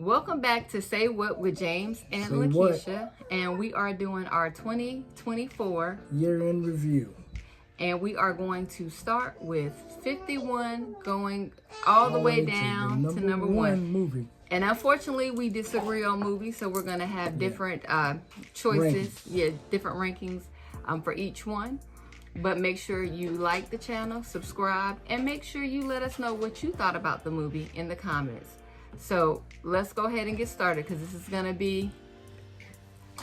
Welcome back to Say What with James and Say Lakesia, and we are doing our 2024 year-end review. And we are going to start with 51, going all the way down to number one movie. And unfortunately, we disagree on movies, so we're going to have different choices, different rankings for each one. But make sure you like the channel, subscribe, and make sure you let us know what you thought about the movie in the comments. So let's go ahead and get started because this is going to be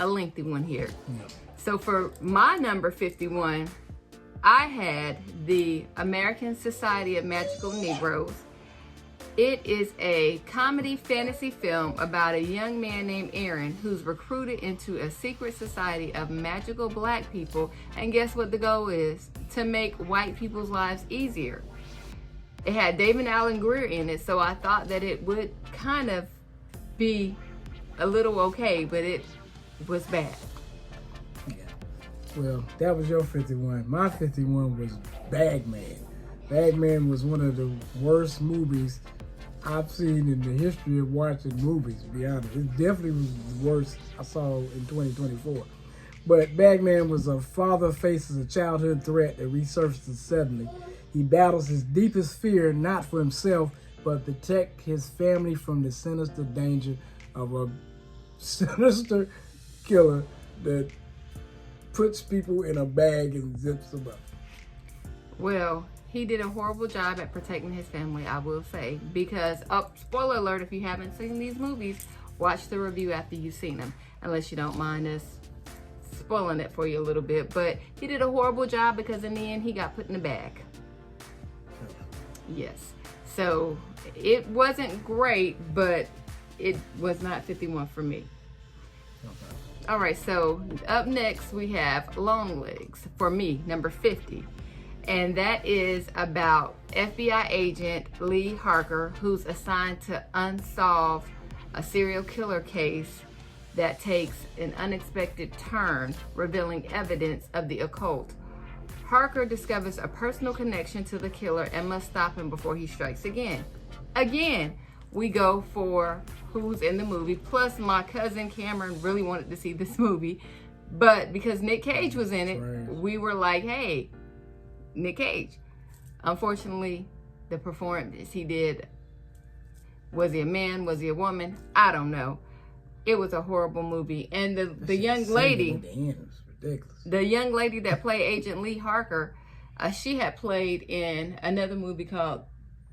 a lengthy one here. So for my number 51, I had the American Society of Magical Negroes. It is a comedy fantasy film about a young man named Aaron who's recruited into a secret society of magical black people. And guess what the goal is? To make white people's lives easier. It had David Allen Greer in it, so I thought that it would kind of be a little okay, but it was bad. Yeah. Well, that was your 51. My 51 was Bagman. Bagman was one of the worst movies I've seen in the history of watching movies, to be honest. It definitely was the worst I saw in 2024. But Bagman was a father faces a childhood threat that resurfaces suddenly. He battles his deepest fear, not for himself, but protect his family from the sinister danger of a sinister killer that puts people in a bag and zips them up. Well, he did a horrible job at protecting his family, I will say, because, spoiler alert, if you haven't seen these movies, watch the review after you've seen them, unless you don't mind us spoiling it for you a little bit. But he did a horrible job because in the end, he got put in a bag. Yes. So it wasn't great, but it was not 51 for me. Okay. All right, so up next we have Long Legs, for me, number 50. And that is about FBI agent Lee Harker, who's assigned to unsolve a serial killer case that takes an unexpected turn, revealing evidence of the occult. Harker discovers a personal connection to the killer and must stop him before he strikes again. Again, we go for who's in the movie. Plus, my cousin Cameron really wanted to see this movie. But because Nick Cage was in it, we were like, hey, Nick Cage. Unfortunately, the performance he did, was he a man? Was he a woman? I don't know. It was a horrible movie. And the young lady, the young lady that played Agent Lee Harker, she had played in another movie called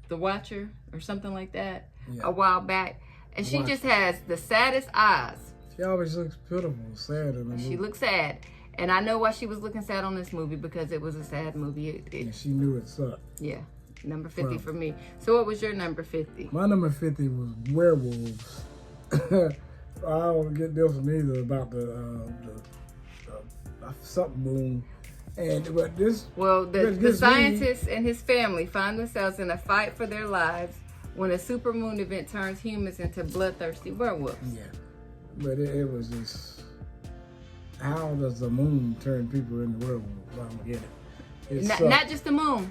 The Watcher or something like that a while back. And she just has the saddest eyes. She always looks pitiful, sad in the movie. She looks sad. And I know why she was looking sad on this movie, because it was a sad movie. And she knew it sucked. Yeah. Number 50 for me. So what was your number 50? My number 50 was Werewolves. I don't get this one either about the something moon. But this... Well, the scientist and his family find themselves in a fight for their lives when a supermoon event turns humans into bloodthirsty werewolves. Yeah. But it was just... How does the moon turn people into werewolves? I don't get it. Not just the moon,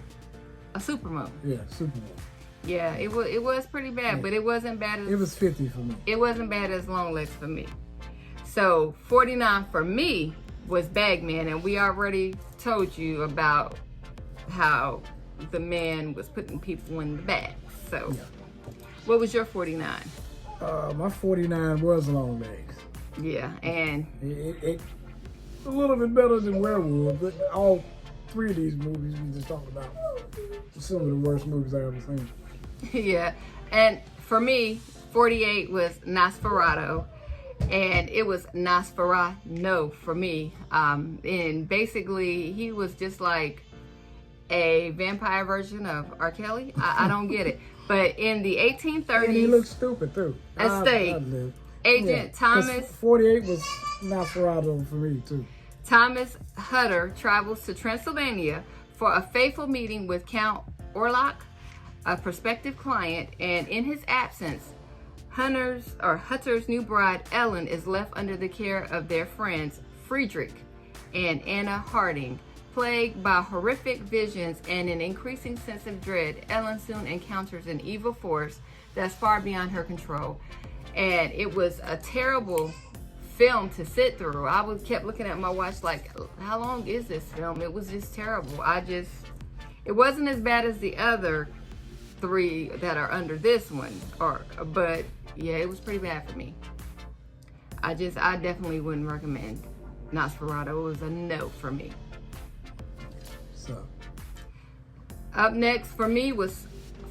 a supermoon. Yeah, supermoon. Yeah, it was pretty bad, but it wasn't bad as... It was 50 for me. It wasn't bad as Long Legs for me. So 49 for me was Bagman, and we already told you about how the man was putting people in the bag. So what was your 49? My 49 was Long Legs. Yeah, and it a little bit better than Werewolves, but all three of these movies we just talked about are some of the worst movies I ever seen. Yeah, and for me, 48 was Nosferatu, and it was Nosferatu for me. And basically, he was just like a vampire version of R. Kelly. I don't get it. But in the 1830s... And he looked stupid, too. Agent Thomas... 48 was Nosferatu for me, too. Thomas Hutter travels to Transylvania for a fateful meeting with Count Orlok, a prospective client, and in his absence, Hutter's new bride, Ellen, is left under the care of their friends, Friedrich and Anna Harding. Plagued by horrific visions and an increasing sense of dread, Ellen soon encounters an evil force that's far beyond her control. and it was a terrible film to sit through. I kept looking at my watch like, how long is this film? It was just terrible. It wasn't as bad as the other 3 that are under this one, but yeah, it was pretty bad for me. I definitely wouldn't recommend Nosferatu. It was a no for me. So up next for me was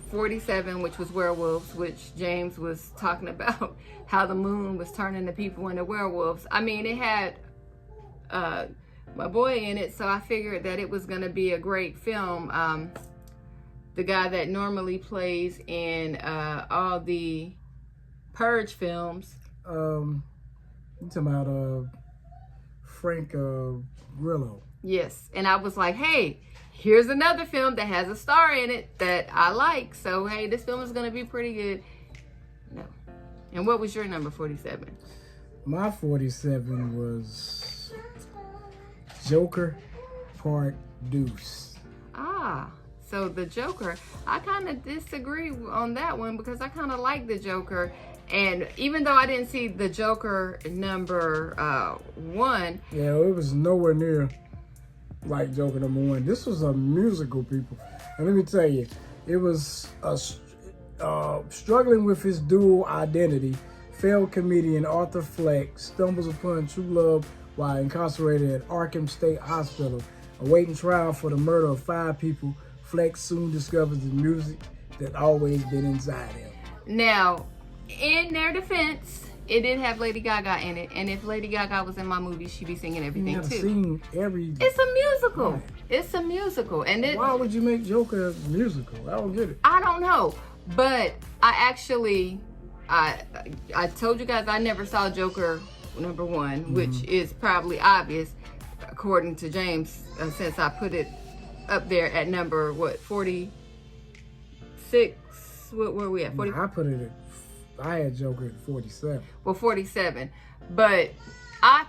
47, which was werewolves, which James was talking about how the moon was turning the people into werewolves. I mean, it had my boy in it, so I figured that it was going to be a great film. The guy that normally plays in all the Purge films. You talking about Frank Grillo? Yes, and I was like, hey, here's another film that has a star in it that I like. So, hey, this film is going to be pretty good. No. And what was your number 47? My 47 was Joker Part Deuce. Ah, so the Joker. I kind of disagree on that one because I kind of like the Joker. And even though I didn't see the Joker number 1. Yeah, it was nowhere near like Joker number 1. This was a musical, people. And let me tell you, it was struggling with his dual identity. Failed comedian Arthur Fleck stumbles upon true love while incarcerated at Arkham State Hospital. Awaiting trial for the murder of 5 people, Fleck soon discovers the music that always been inside him. Now, in their defense, it did have Lady Gaga in it, and if Lady Gaga was in my movie, she'd be singing everything too. Sing every. It's a musical. Right. It's a musical, and why would you make Joker a musical? I don't get it. I don't know, but I told you guys I never saw Joker number 1, which is probably obvious according to James, since I put it up there at number 46. What were we at? 40. I had Joker at 47. Well, 47. But I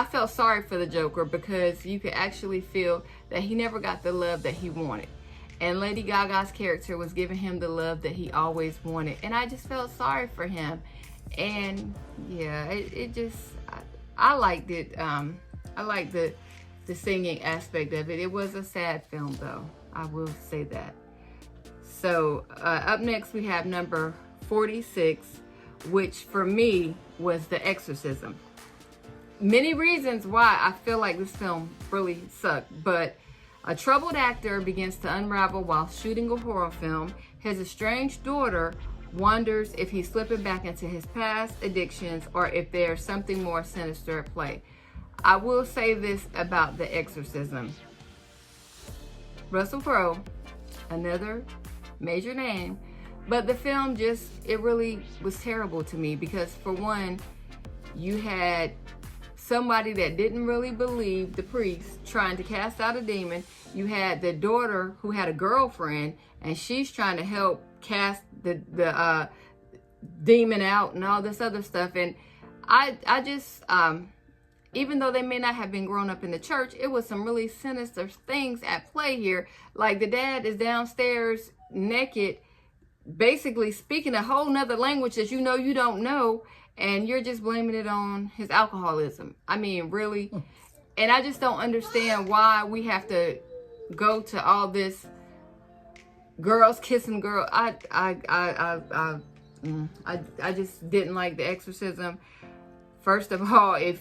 felt sorry for the Joker because you could actually feel that he never got the love that he wanted. And Lady Gaga's character was giving him the love that he always wanted. And I just felt sorry for him. And yeah, I liked it. I liked the singing aspect of it. It was a sad film though. I will say that. So up next we have number 46, which for me was The Exorcism. Many reasons why I feel like this film really sucked, but a troubled actor begins to unravel while shooting a horror film. His estranged daughter wonders if he's slipping back into his past addictions or if there's something more sinister at play. I will say this about The Exorcism. Russell Crowe, another major name, but the film it really was terrible to me because for one, you had somebody that didn't really believe the priest trying to cast out a demon. You had the daughter who had a girlfriend and she's trying to help cast the demon out and all this other stuff. And I just even though they may not have been grown up in the church, it was some really sinister things at play here. Like the dad is downstairs naked, basically speaking a whole nother language that you don't know, and you're just blaming it on his alcoholism. I mean, really? And I just don't understand why we have to go to all this girls kissing girls. I just didn't like The Exorcism. First of all, it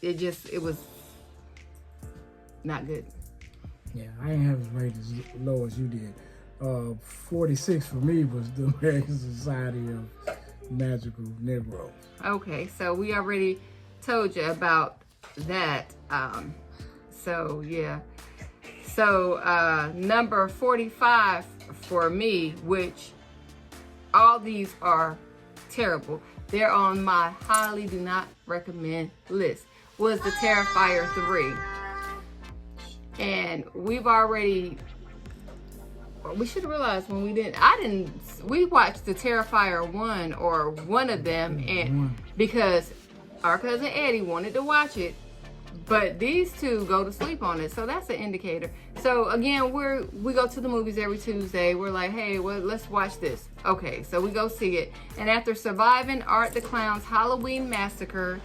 was not good. Yeah, I ain't have it rated as low as you did. 46 for me was the American Society of Magical Negroes. Okay, so we already told you about that. So yeah. So number 45 for me, which all these are terrible. They're on my highly do not recommend list, was The Terrifier 3. And we should have realized when we watched The Terrifier 1 or one of them, and because our cousin Eddie wanted to watch it, But these two go to sleep on it, so that's an indicator. So again, we go to the movies every Tuesday. We're like, hey, well, let's watch this. Okay, so we go see it. And after surviving Art the Clown's Halloween massacre,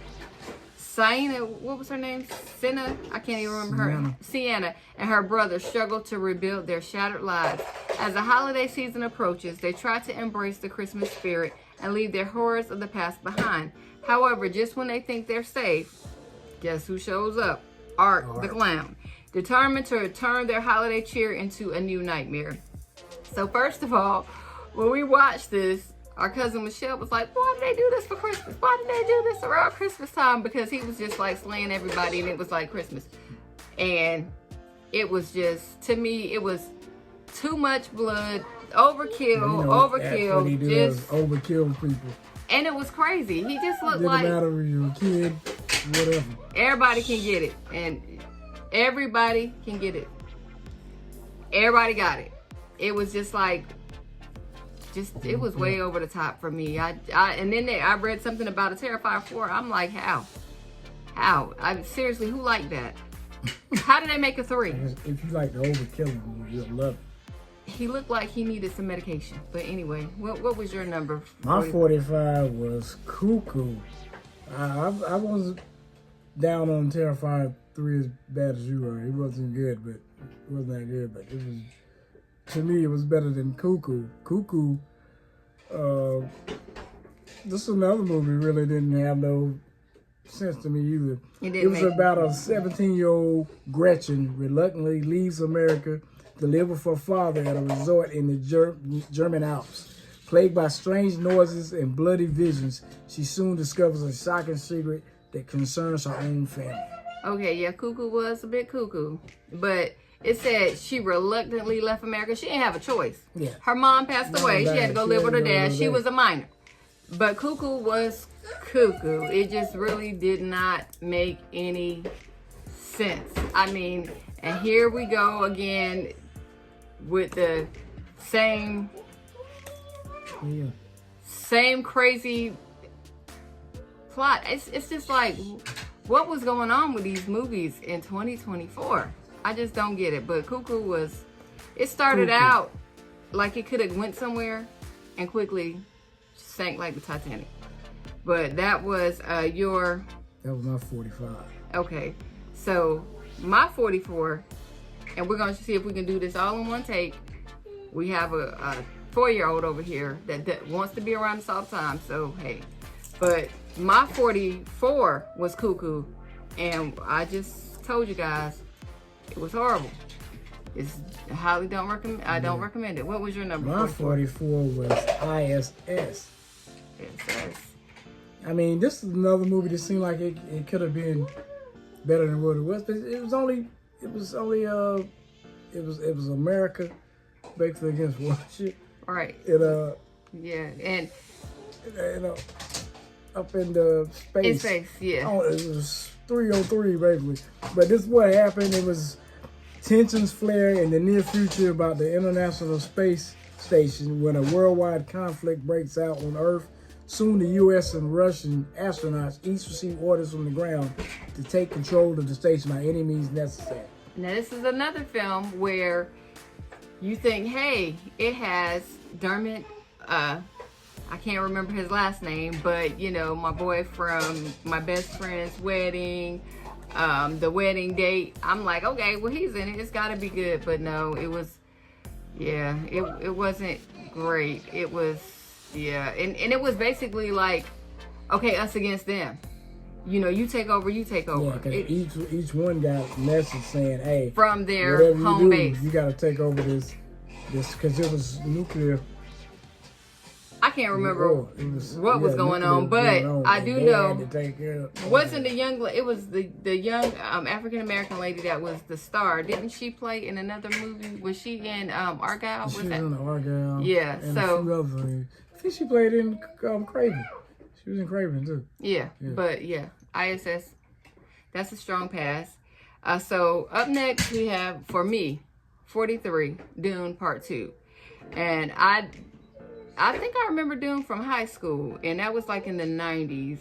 Sienna, what was her name? Sienna? I can't even remember her. Sienna and her brother struggle to rebuild their shattered lives. As the holiday season approaches, they try to embrace the Christmas spirit and leave their horrors of the past behind. However, just when they think they're safe, guess who shows up? Art the Clown, determined to turn their holiday cheer into a new nightmare. So first of all, when we watched this, our cousin Michelle was like, why did they do this for Christmas? Why did they do this around Christmas time? Because he was just like slaying everybody and it was like Christmas. And it was just, to me, it was too much blood, overkill, overkill. What he does, overkill people. And it was crazy. He just looked Didn't like... matter if you're a kid, whatever. Everybody can get it. And everybody can get it. Everybody got it. It was just like... it was way over the top for me. And then I read something about a Terrifier 4. I'm like, how? Seriously, who liked that? How did they make a 3? If you like the overkilling, you'll love it. He looked like he needed some medication. But anyway, what was your number? My 45 was Cuckoo. I wasn't down on Terrifier 3 as bad as you were. It wasn't good, but it wasn't that good. But it was, to me, it was better than Cuckoo. Cuckoo, this is another movie really didn't have no sense to me either. It was about a 17-year-old Gretchen reluctantly leaves America to live with her father at a resort in the German Alps. Plagued by strange noises and bloody visions, she soon discovers a shocking secret that concerns her own family. Okay, yeah, Cuckoo was a bit cuckoo, but it said she reluctantly left America. She didn't have a choice. Yeah. Her mom passed away. She had to go live with her dad. She was a minor. But Cuckoo was cuckoo. It just really did not make any sense. I mean, and here we go again with the same crazy plot. It's just like, what was going on with these movies in 2024? I just don't get it. But Cuckoo it started out like it could have went somewhere and quickly sank like the Titanic. But that was that was my 45. Okay, so my 44, and we're going to see if we can do this all in one take. We have a 4-year-old over here that wants to be around us all the time, so hey. But my 44 was Cuckoo, and I just told you guys, it was horrible. I highly don't recommend. I don't recommend it. What was your number? My 44 was ISS. I mean, this is another movie that seemed like it could have been better than what it was. But it was America basically against Russia. All right. Yeah, and up in the space. In space, yeah. Oh, it was 303 basically. But this is what happened. It was tensions flare in the near future about the International Space Station when a worldwide conflict breaks out on Earth. Soon the U.S. and Russian astronauts each receive orders from the ground to take control of the station by any means necessary. Now this is another film where you think, hey, it has Dermot, I can't remember his last name, but you know, my boy from My Best Friend's Wedding, The Wedding Date. I'm like, okay, well he's in it, it's gotta be good. But no, it was, yeah, it wasn't great. It was, yeah, and it was basically like, okay, us against them. You know, you take over, you take over. Yeah, because each one got a message saying, hey, from their home base, you got to take over this, because it was nuclear. I can't remember what was going on, but I do know, wasn't the young, it was the young African-American lady that was the star. Didn't she play in another movie? Was she in Argyle? She was in Argyle. Yeah, so. I think she played in Craven. She was in Craven too. Yeah, but yeah, ISS, that's a strong pass. So up next we have, for me, 43, Dune Part 2. And I think I remember Dune from high school, and that was like in the 90s.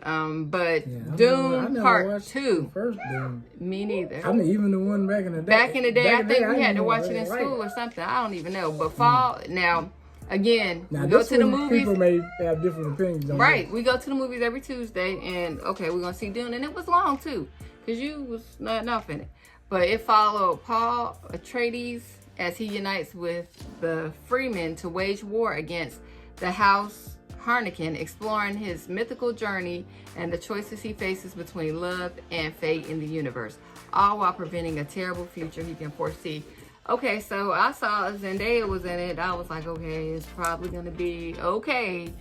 But Yeah, Dune I Part watched 2. the first Dune. Me neither. I mean, even the one back in the day. Back in the day, I think we had to didn't watch it really in like school or something. I don't even know. But fall, now, again, Now, we go this to the one, movies. people may have different opinions on Right. this. We go to the movies every Tuesday, and okay, we're going to see Dune. And it was long, too, because you was not enough in it. But it followed Paul Atreides as he unites with the Freemen to wage war against the House Harkonnen, exploring his mythical journey and the choices he faces between love and fate in the universe, all while preventing a terrible future he can foresee. Okay, so I saw Zendaya was in it. I was like, okay, it's probably gonna be okay.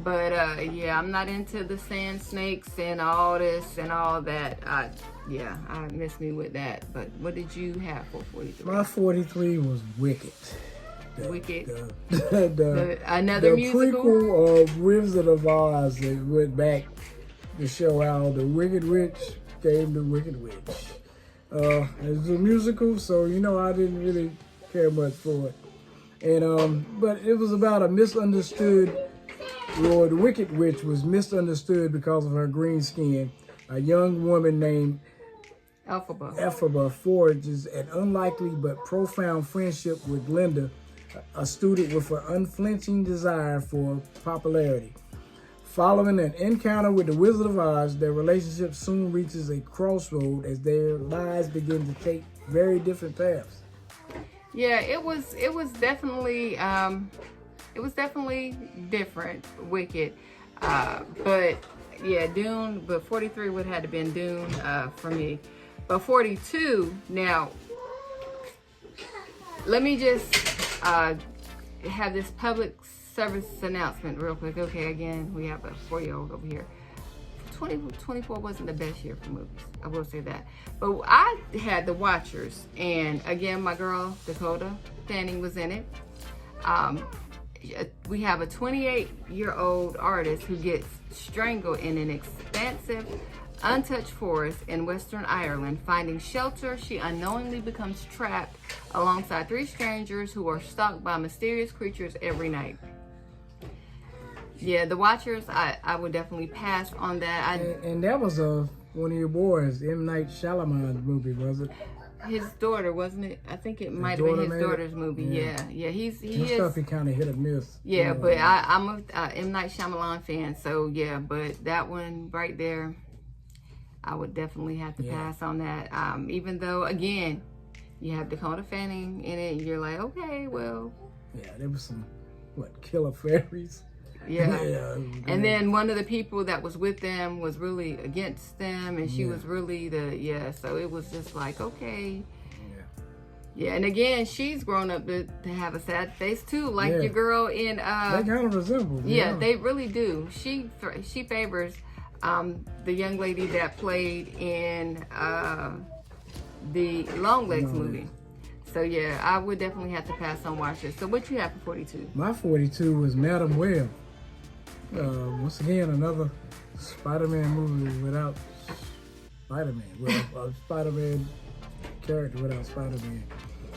But yeah, I'm not into the sand snakes and all this and all that. I missed me with that. But what did you have for 43? My 43 was Wicked. Wicked. The Another musical. prequel of Wizard of Oz that went back to show how the Wicked Witch came to Wicked Witch. It's a musical, so I didn't really care much for it. And but it was about a misunderstood, or the Wicked Witch was misunderstood because of her green skin. A young woman named Elphaba forges an unlikely but profound friendship with Glinda, a student with an unflinching desire for popularity. Following an encounter with the Wizard of Oz, their relationship soon reaches a crossroad as their lives begin to take very different paths. Yeah, it was definitely different, Wicked. But yeah, Dune, but 43 would have had to been Dune for me. But 42, now, let me just have this public service announcement real quick. Okay, again, we have a 4-year-old over here. 2024 wasn't the best year for movies. I will say that. But I had The Watchers, and again, my girl Dakota Fanning was in it. We have a 28-year-old artist who gets strangled in an expansive, untouched forest in Western Ireland. Finding shelter, she unknowingly becomes trapped alongside 3 strangers who are stalked by mysterious creatures every night. Yeah, The Watchers, I would definitely pass on that. And that was one of your boys, M. Night Shyamalan's movie, was it? His daughter, wasn't it? I think it might have been his daughter's movie. Yeah. His stuff he kind of hit or miss. Yeah, but I'm a M. Night Shyamalan fan, so yeah. But that one right there, I would definitely have to pass on that. Even though, again, you have Dakota Fanning in it, and you're like, okay, well. Yeah, there was some killer fairies. Yeah. And then one of the people that was with them was really against them, and she was really so it was just like, okay. Yeah, and again, she's grown up to have a sad face too, like your girl in they kind of resemble. Yeah, they really do. She favors the young lady that played in the Longlegs movie. So yeah, I would definitely have to pass on Watchers. So what you have for 42? My 42 was Madam Web. Once again, another Spider-Man movie without Spider-Man. Well, a Spider-Man character without Spider-Man.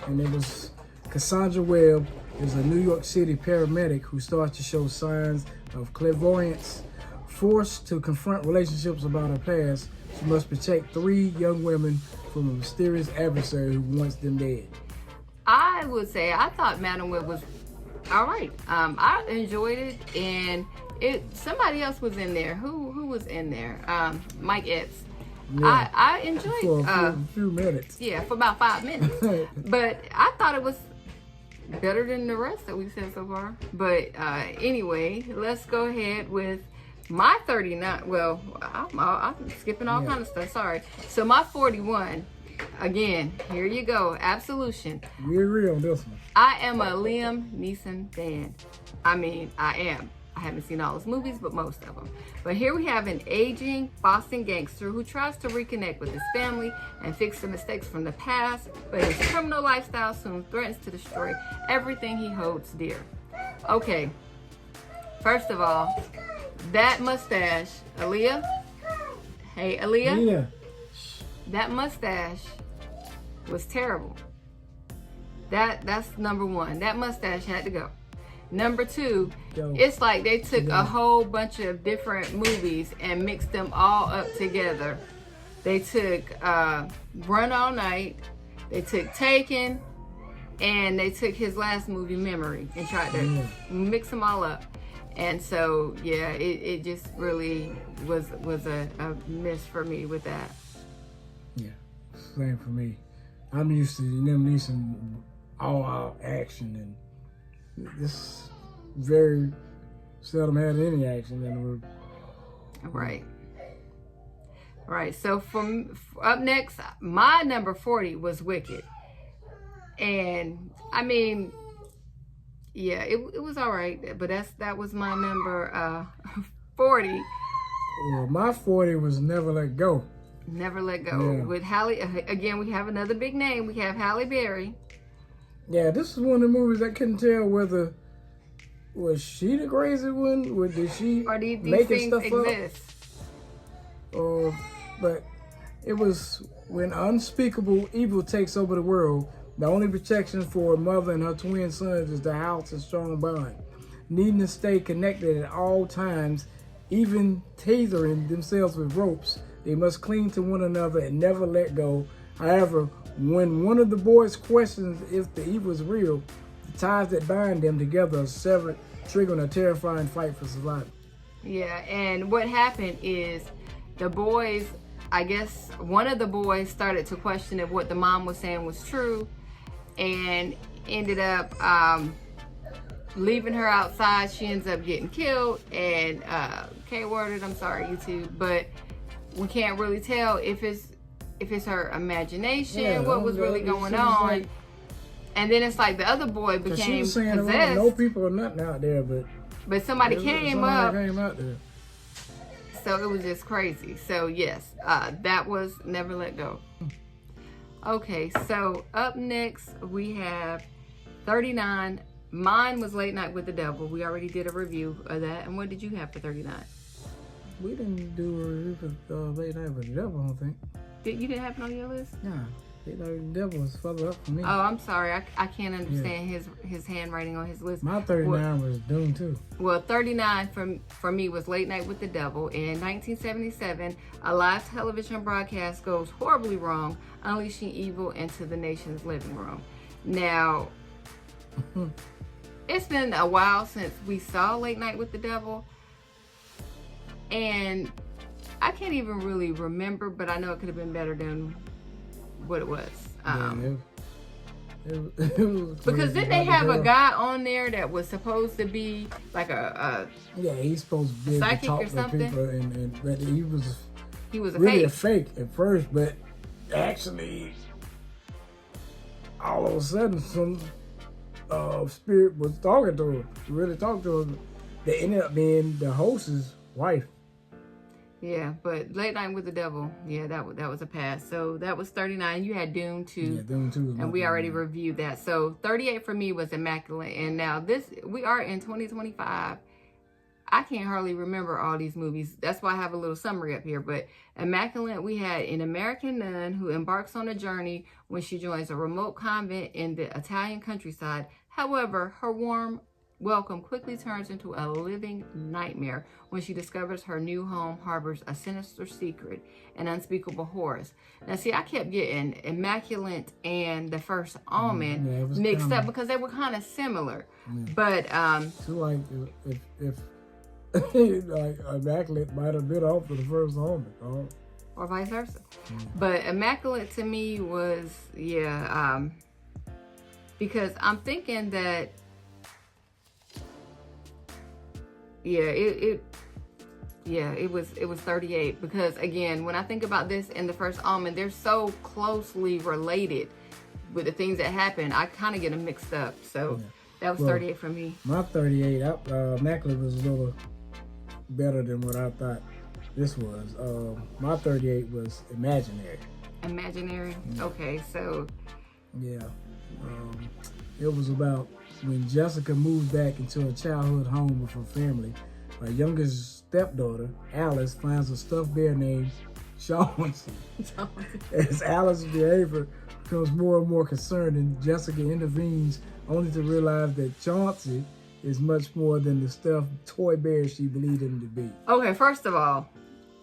And it was Cassandra Webb is a New York City paramedic who starts to show signs of clairvoyance. Forced to confront relationships about her past, she must protect 3 young women from a mysterious adversary who wants them dead. I would say I thought Madam Web was all right. I enjoyed it, and somebody else was in there. Who was in there? Mike Epps. Yeah. I enjoyed for a few minutes. Yeah, for about 5 minutes. But I thought it was better than the rest that we've said so far. But anyway, let's go ahead with my 39. Well, I'm skipping all kind of stuff. Sorry. So my 41. Again, here you go. Absolution. We agree on this one. I am a Liam Neeson fan. I mean, I am. I haven't seen all his movies, but most of them. But here we have an aging Boston gangster who tries to reconnect with his family and fix the mistakes from the past, but his criminal lifestyle soon threatens to destroy everything he holds dear. Okay, first of all, that mustache, Aaliyah. Hey, Aaliyah. Yeah. That mustache was terrible. That's number one. That mustache had to go. Number 2, Yo. it's like they took Yeah. a whole bunch of different movies and mixed them all up together. They took Run All Night, they took Taken, and they took his last movie, Memory, and tried to mix them all up. And so, yeah, it just really was a miss for me with that. Yeah, same for me. I'm used to them need some all-out action, and this very seldom had any action in the movie. Right. Right. So up next, my number 40 was Wicked. And I mean, yeah, it was all right, but that was my number 40. Well, my 40 was Never Let Go. Never Let Go. Yeah. With Halle, again, we have another big name. We have Halle Berry. Yeah, this is one of the movies I couldn't tell whether was she the crazy one, or did she Or these making things stuff exist. up? But it was when unspeakable evil takes over the world. The only protection for a mother and her twin sons is the house and strong bond. Needing to stay connected at all times, even tethering themselves with ropes, they must cling to one another and never let go. However, when one of the boys questions if the evil is real, the ties that bind them together are severed, triggering a terrifying fight for survival. Yeah, and what happened is the boys, I guess one of the boys started to question if what the mom was saying was true, and ended up leaving her outside. She ends up getting killed, and K-worded, I'm sorry, YouTube, but we can't really tell if it's her imagination, what was really going on. Like, and then it's like the other boy became she was saying possessed. No people or nothing out there, but somebody came up. Came out there. So it was just crazy. So yes, that was Never Let Go. Okay, so up next we have 39. Mine was Late Night with the Devil. We already did a review of that. And what did you have for 39? We didn't do a review for Late Night with the Devil, I don't think. You didn't have it on your list? Nah, Late Night with the Devil was further up for me. Oh, I'm sorry. I can't understand his handwriting on his list. My 39 was Doom too. Well, 39 for me was Late Night with the Devil. In 1977, a live television broadcast goes horribly wrong, unleashing evil into the nation's living room. Now, it's been a while since we saw Late Night with the Devil, and I can't even really remember, but I know it could have been better than what it was. It was because didn't they have a guy on there that was supposed to be like yeah, he's supposed to be able to psychic talk or to something? people, but he was a really fake. a fake at first, but actually, all of a sudden, some spirit was talking to him, really talking to him. They ended up being the host's wife. Yeah, but Late Night with the Devil, yeah, that was a pass. So that was 39. You had Doom 2. Yeah, Doom 2 was and we already reviewed that. So 38 for me was Immaculate. And now we are in 2025. I can't hardly remember all these movies. That's why I have a little summary up here. But Immaculate, we had an American nun who embarks on a journey when she joins a remote convent in the Italian countryside. However, her warm welcome quickly turns into a living nightmare when she discovers her new home harbors a sinister secret and unspeakable horrors. Now, see, I kept getting Immaculate and The First Omen mixed up because they were kind of similar. Yeah. But so like if like Immaculate might have been off for The First Omen, or vice versa. But Immaculate to me was because I'm thinking that it was 38, because again, when I think about this and The First Omen, they're so closely related with the things that happen. I kind of get them mixed up. So that was 38 for me. My 38, Immaculate was a little better than what I thought this was. My 38 was Imaginary. Imaginary? Yeah. Okay, so. Yeah. It was about when Jessica moved back into a childhood home with her family. Her youngest stepdaughter, Alice, finds a stuffed bear named Chauncey. As Alice's behavior becomes more and more concerning, Jessica intervenes only to realize that Chauncey is much more than the stuffed toy bear she believed him to be. Okay, first of all,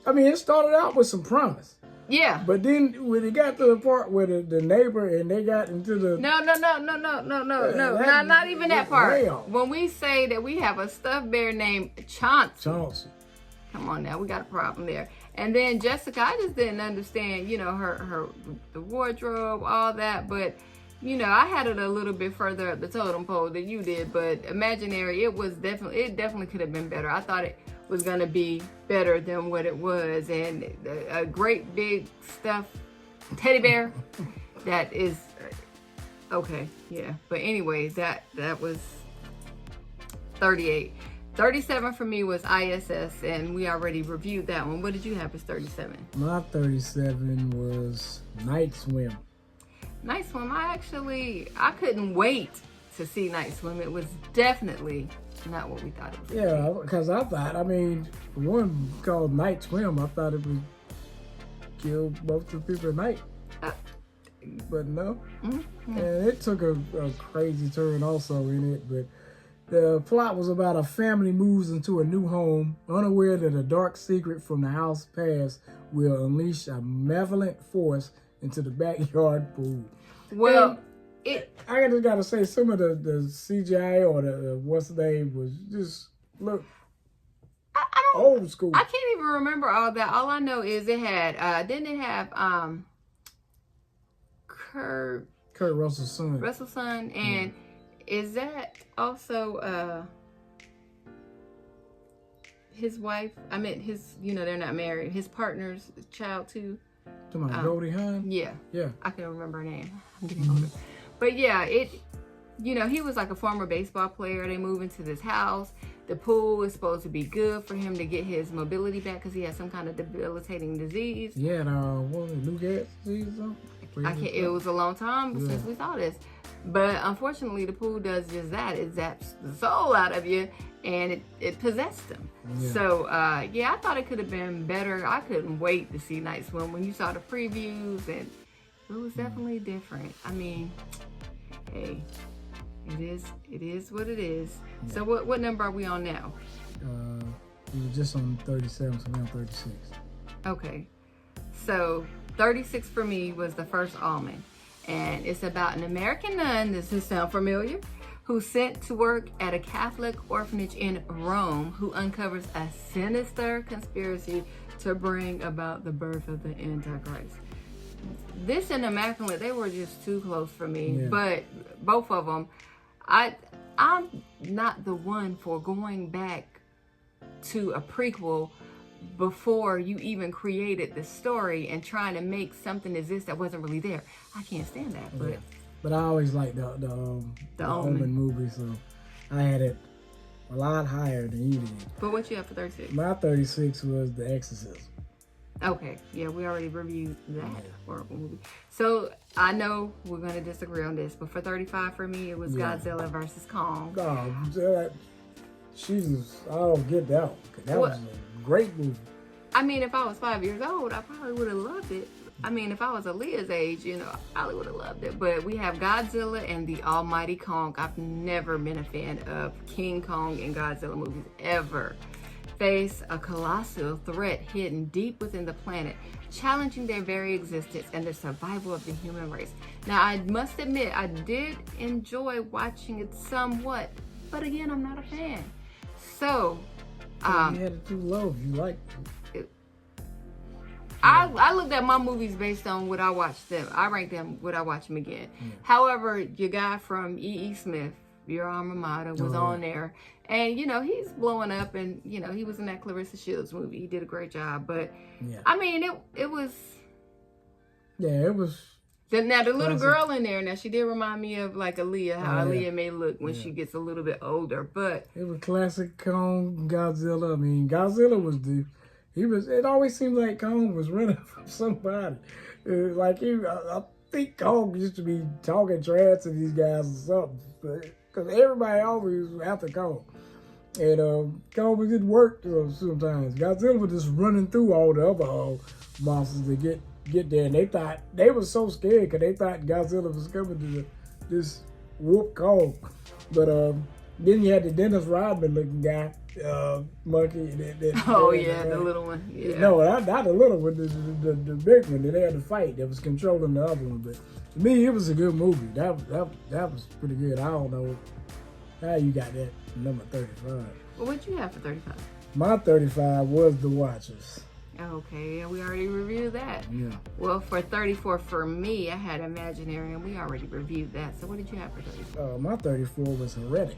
I mean, it started out with some promise. yeah. But then when it got to the part where the neighbor and they got into the... No, not even that part. Way off. When we say that we have a stuffed bear named Chauncey. Come on now, we got a problem there. And then Jessica, I just didn't understand, you know, the wardrobe, all that. But, you know, I had it a little bit further up the totem pole than you did. But Imaginary, it definitely could have been better. I thought it was going to be better than what it was. And a great big stuffed teddy bear that is, okay, yeah. But anyways, that was 38. 37 for me was ISS, and we already reviewed that one. What did you have as 37? My 37 was Night Swim. Night Swim, I couldn't wait to see Night Swim. It was definitely not what we thought it was. Yeah, because I thought, I mean, one called Night Swim, I thought it would kill most of the people at night. But no. Mm-hmm. And it took a crazy turn also in it, but the plot was about a family moves into a new home, unaware that a dark secret from the house past will unleash a malevolent force into the backyard pool. Well, I just gotta say, some of the CGI or the what's the name was just look old school. I can't even remember all that. All I know is it had didn't it have Kurt Russell's son, and is that also his wife? I mean, they're not married. His partner's child too. Talking about Goldie Hawn? Yeah. Yeah. I can't remember her name. I'm getting older. But yeah, he was like a former baseball player. They move into this house. The pool is supposed to be good for him to get his mobility back because he has some kind of debilitating disease. Yeah, what was it, Lou Gehrig's disease or something? It was a long time since we saw this. But unfortunately, the pool does just that. It zaps the soul out of you, and it possessed him. Yeah. So, I thought it could have been better. I couldn't wait to see Night Swim when you saw the previews, and it was definitely different. I mean, hey, it is what it is. Yeah. So, what number are we on now? We were just on 37, so we're on 36. Okay. So, 36 for me was The First Almond. And it's about an American nun, does this sound familiar, who's sent to work at a Catholic orphanage in Rome, who uncovers a sinister conspiracy to bring about the birth of the Antichrist. This and Immaculate, they were just too close for me, but both of them, I'm not the one for going back to a prequel before you even created the story and trying to make something exist that wasn't really there. I can't stand that. But I always liked the Omen movie, so I had it a lot higher than you did. But what you have for 36? My 36 was The Exorcist. Okay, yeah, we already reviewed that horrible movie. So I know we're going to disagree on this, but for 35 for me, it was Godzilla versus Kong. Oh, Jesus, I don't get that one. That was a great movie. I mean, if I was 5 years old, I probably would have loved it. I mean, if I was Aaliyah's age, I probably would have loved it. But we have Godzilla and the Almighty Kong. I've never been a fan of King Kong and Godzilla movies, ever. Face a colossal threat hidden deep within the planet, challenging their very existence and the survival of the human race. Now, I must admit, I did enjoy watching it somewhat, but again, I'm not a fan. So, you had it too low if you liked it. I looked at my movies based on what I watched them. I ranked them what I watch them again. Yeah. However, your guy from E.E. Smith, your alma mater, was on there. And, he's blowing up, and, he was in that Clarissa Shields movie. He did a great job. But, I mean, it was... Yeah, it was... Now, the little girl in there, now, she did remind me of, like, Aaliyah, how Aaliyah may look when she gets a little bit older, but... It was classic Kong, Godzilla. I mean, Godzilla was it always seemed like Kong was running from somebody. I think Kong used to be talking trash to these guys or something. Because everybody always was after Kong. And Kong was getting work sometimes. Godzilla was just running through all the other monsters to get there. And they were so scared because they thought Godzilla was coming to this whoop Kong. But Then you had the Dennis Rodman looking guy, monkey. Oh yeah, the little one. Yeah. No, not the little one, the big one. They had to fight that was controlling the other one. But to me, it was a good movie. That was pretty good. I don't know how you got that number 35. Well, what'd you have for 35? My 35 was The Watchers. Okay, yeah, we already reviewed that. Yeah. Well, for 34 for me, I had Imaginary, and we already reviewed that. So what did you have for 34? My 34 was Heretic.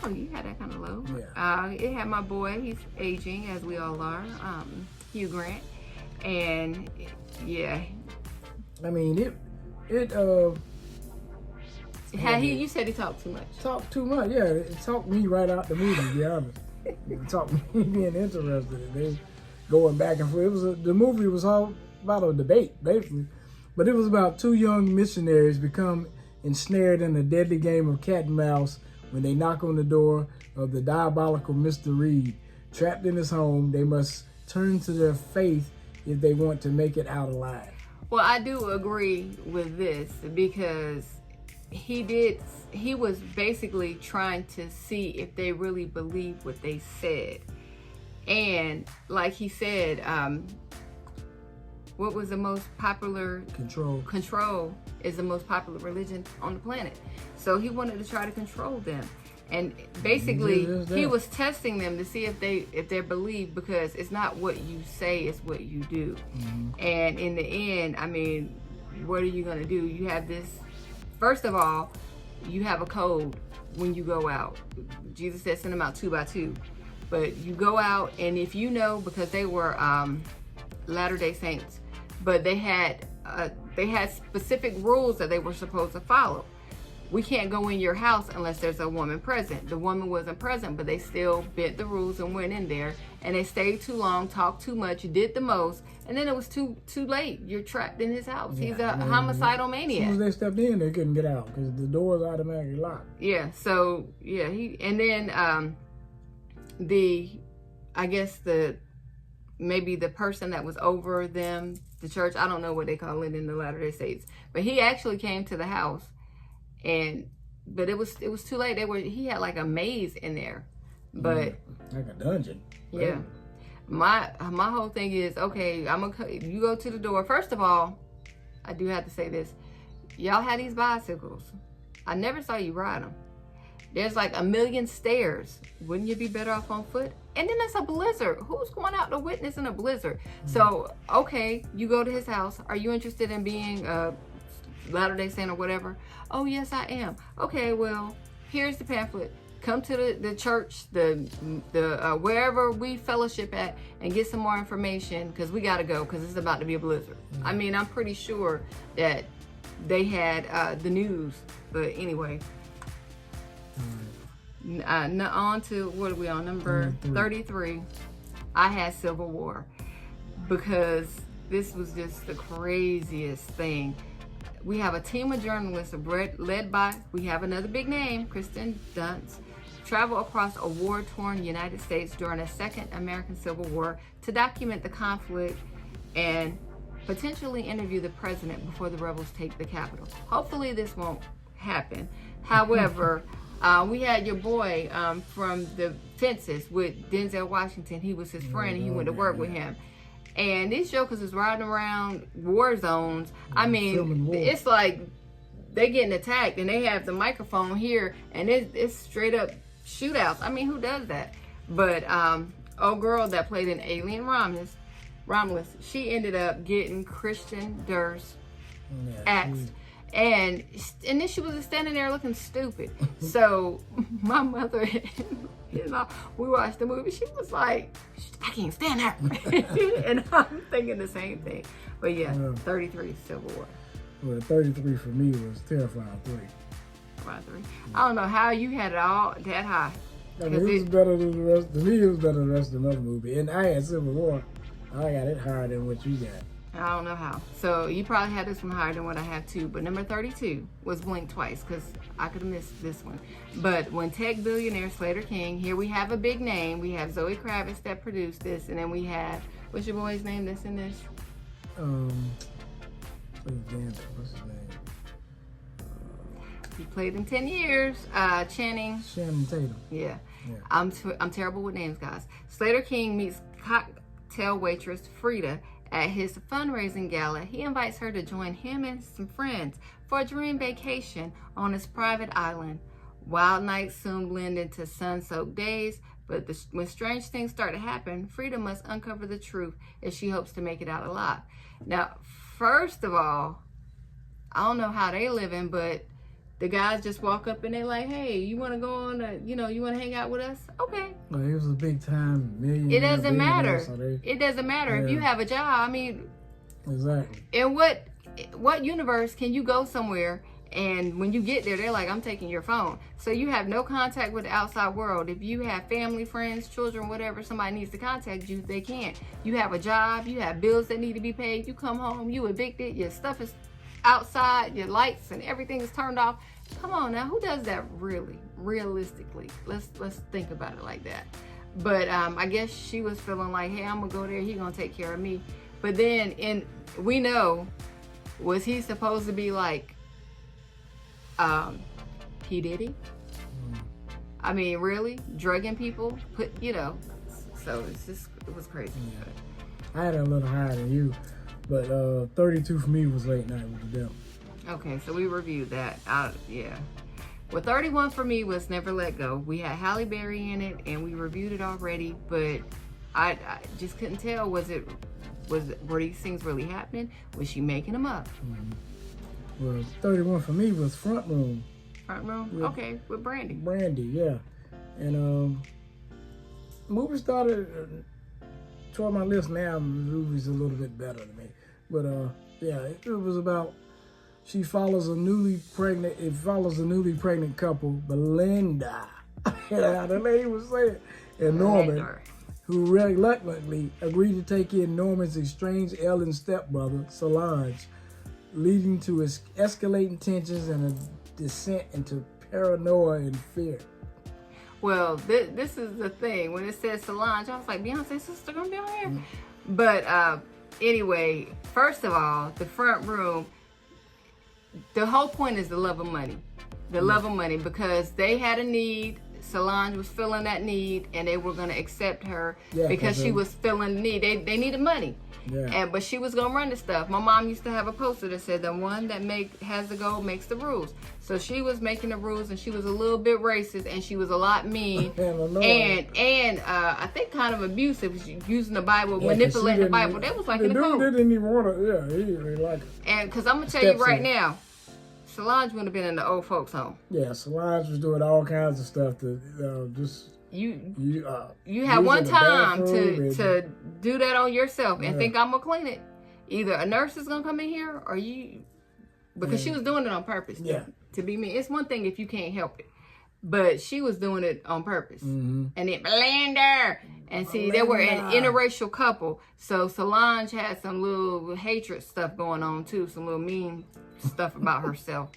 Oh, you had that kind of low. Yeah. It had my boy. He's aging, as we all are. Hugh Grant, and yeah. I mean, You said he talked too much. Talked too much, yeah. It talked me right out the movie, to be honest. It talked me being interested. They going back and forth. The movie was all about a debate, basically. But it was about two young missionaries become ensnared in a deadly game of cat and mouse when they knock on the door of the diabolical Mr. Reed. Trapped in his home, they must turn to their faith if they want to make it out alive. Well, I do agree with this because he was basically trying to see if they really believed what they said. And like he said, what was the most popular? Control. Control is the most popular religion on the planet. So he wanted to try to control them. And basically, he was testing them to see if they believe, because it's not what you say, it's what you do. Mm-hmm. And in the end, I mean, what are you going to do? You have this, first of all, you have a code when you go out. Jesus said send them out 2 by 2. But you go out, and if you know, because they were Latter-day Saints, but they had specific rules that they were supposed to follow. We can't go in your house unless there's a woman present. The woman wasn't present, but they still bent the rules and went in there, and they stayed too long, talked too much, did the most, and then it was too late. You're trapped in his house. Yeah, he's a homicidal maniac. As soon as they stepped in, they couldn't get out because the doors automatically locked. Yeah. So yeah, maybe the person that was over them, the church, I don't know what they call it in the Latter-day Saints, but he actually came to the house, but it was too late. He had like a maze in there, but like a dungeon. Yeah. My whole thing is, okay, you go to the door. First of all, I do have to say this. Y'all had these bicycles. I never saw you ride them. There's like a million stairs. Wouldn't you be better off on foot? And then it's a blizzard. Who's going out to witness in a blizzard? Mm-hmm. So, okay, you go to his house. Are you interested in being a Latter-day Saint or whatever? Oh, yes, I am. Okay, well, here's the pamphlet. Come to the church, the wherever we fellowship at, and get some more information, because we got to go, because it's about to be a blizzard. Mm-hmm. I mean, I'm pretty sure that they had the news. But anyway. On to, what are we on, number 33. I had Civil War, because this was just the craziest thing. We have a team of journalists led by, we have another big name, Kristen Dunst, travel across a war-torn United States during the Second American Civil War to document the conflict and potentially interview the president before the rebels take the Capitol. Hopefully this won't happen. However, we had your boy from the Fences with Denzel Washington. He was his friend, and he went to work with him. And these jokers is riding around war zones. I mean, it's like they getting attacked, and they have the microphone here, and it's straight up shootouts. I mean, who does that? But old girl that played in Alien Romulus, she ended up getting Kristen Dunst axed. And then she was just standing there looking stupid. So my mother, we watched the movie. She was like, I can't stand her. And I'm thinking the same thing. But yeah, 33 Civil War. Well, 33 for me was Terrifying 3. I don't know how you had it all that high. I mean, it was better than the rest. To me, it was better than the rest of the other movie. And I had Civil War. I got it higher than what you got. I don't know how. So you probably had this one higher than what I have too. But number 32 was Blink Twice, because I could have missed this one. But when tech billionaire Slater King, here we have a big name. We have Zoe Kravitz that produced this, and then we have, what's your boy's name that's in this? What's his name? He played in 10 years. Channing Tatum. Yeah. I'm terrible with names, guys. Slater King meets cocktail waitress Frida at his fundraising gala. He invites her to join him and some friends for a dream vacation on his private island. Wild nights soon blend into sun-soaked days, but when strange things start to happen, Frida must uncover the truth if she hopes to make it out alive. Now, first of all, I don't know how they living, but the guys just walk up and they're like, "Hey, you want to go on? You want to hang out with us? Okay." Well, he was a big time millionaire. It doesn't matter. It doesn't matter if you have a job. I mean, exactly. In what universe can you go somewhere and when you get there, they're like, "I'm taking your phone." So you have no contact with the outside world. If you have family, friends, children, whatever, somebody needs to contact you, they can't. You have a job. You have bills that need to be paid. You come home. You evicted. Your stuff is outside, your lights and everything is turned off. Come on now, who does that realistically? Let's think about it like that. But I guess she was feeling like, hey, I'm gonna go there, he gonna take care of me. But then we know, was he supposed to be like P. Diddy? I mean, really? Drugging people? So it was crazy. Yeah. I had a little higher than you. But 32 for me was Late Night with the Devil. Okay, so we reviewed that. Yeah. Well, 31 for me was Never Let Go. We had Halle Berry in it, and we reviewed it already. But I just couldn't tell. Were these things really happening? Was she making them up? Mm-hmm. Well, 31 for me was Front Room. Front Room. With Brandy. Brandy, yeah. And movie started. Toward my list now, the movie's a little bit better to me. But yeah, it was about it follows a newly pregnant couple, Belinda. The lady was saying, and Norman, who reluctantly agreed to take in Norman's estranged Ellen stepbrother, Solange, leading to escalating tensions and a descent into paranoia and fear. Well, this is the thing. When it says Solange, I was like, Beyonce's sister gonna be on here? Mm-hmm. But anyway, first of all, the Front Room, the whole point is the love of money. The love of money, because they had a need. Solange was feeling that need, and they were going to accept her because she was feeling the need. They needed money. Yeah. But she was going to run the stuff. My mom used to have a poster that said, the one that has the gold makes the rules. So she was making the rules, and she was a little bit racist, and she was a lot mean. and I think kind of abusive, using the Bible, manipulating the Bible. They was like in the code. They didn't even want to, he didn't really like it. And because I'm going to tell you right now, Solange would have been in the old folks' home. Yeah, Solange was doing all kinds of stuff to just... You had one time to do that on yourself and think I'm gonna clean it. Either a nurse is gonna come in here or you, because she was doing it on purpose. To be mean, it's one thing if you can't help it, but she was doing it on purpose. Mm-hmm. And then Belinda, and see, they were an interracial couple, so Solange had some little hatred stuff going on too, some little mean stuff about herself.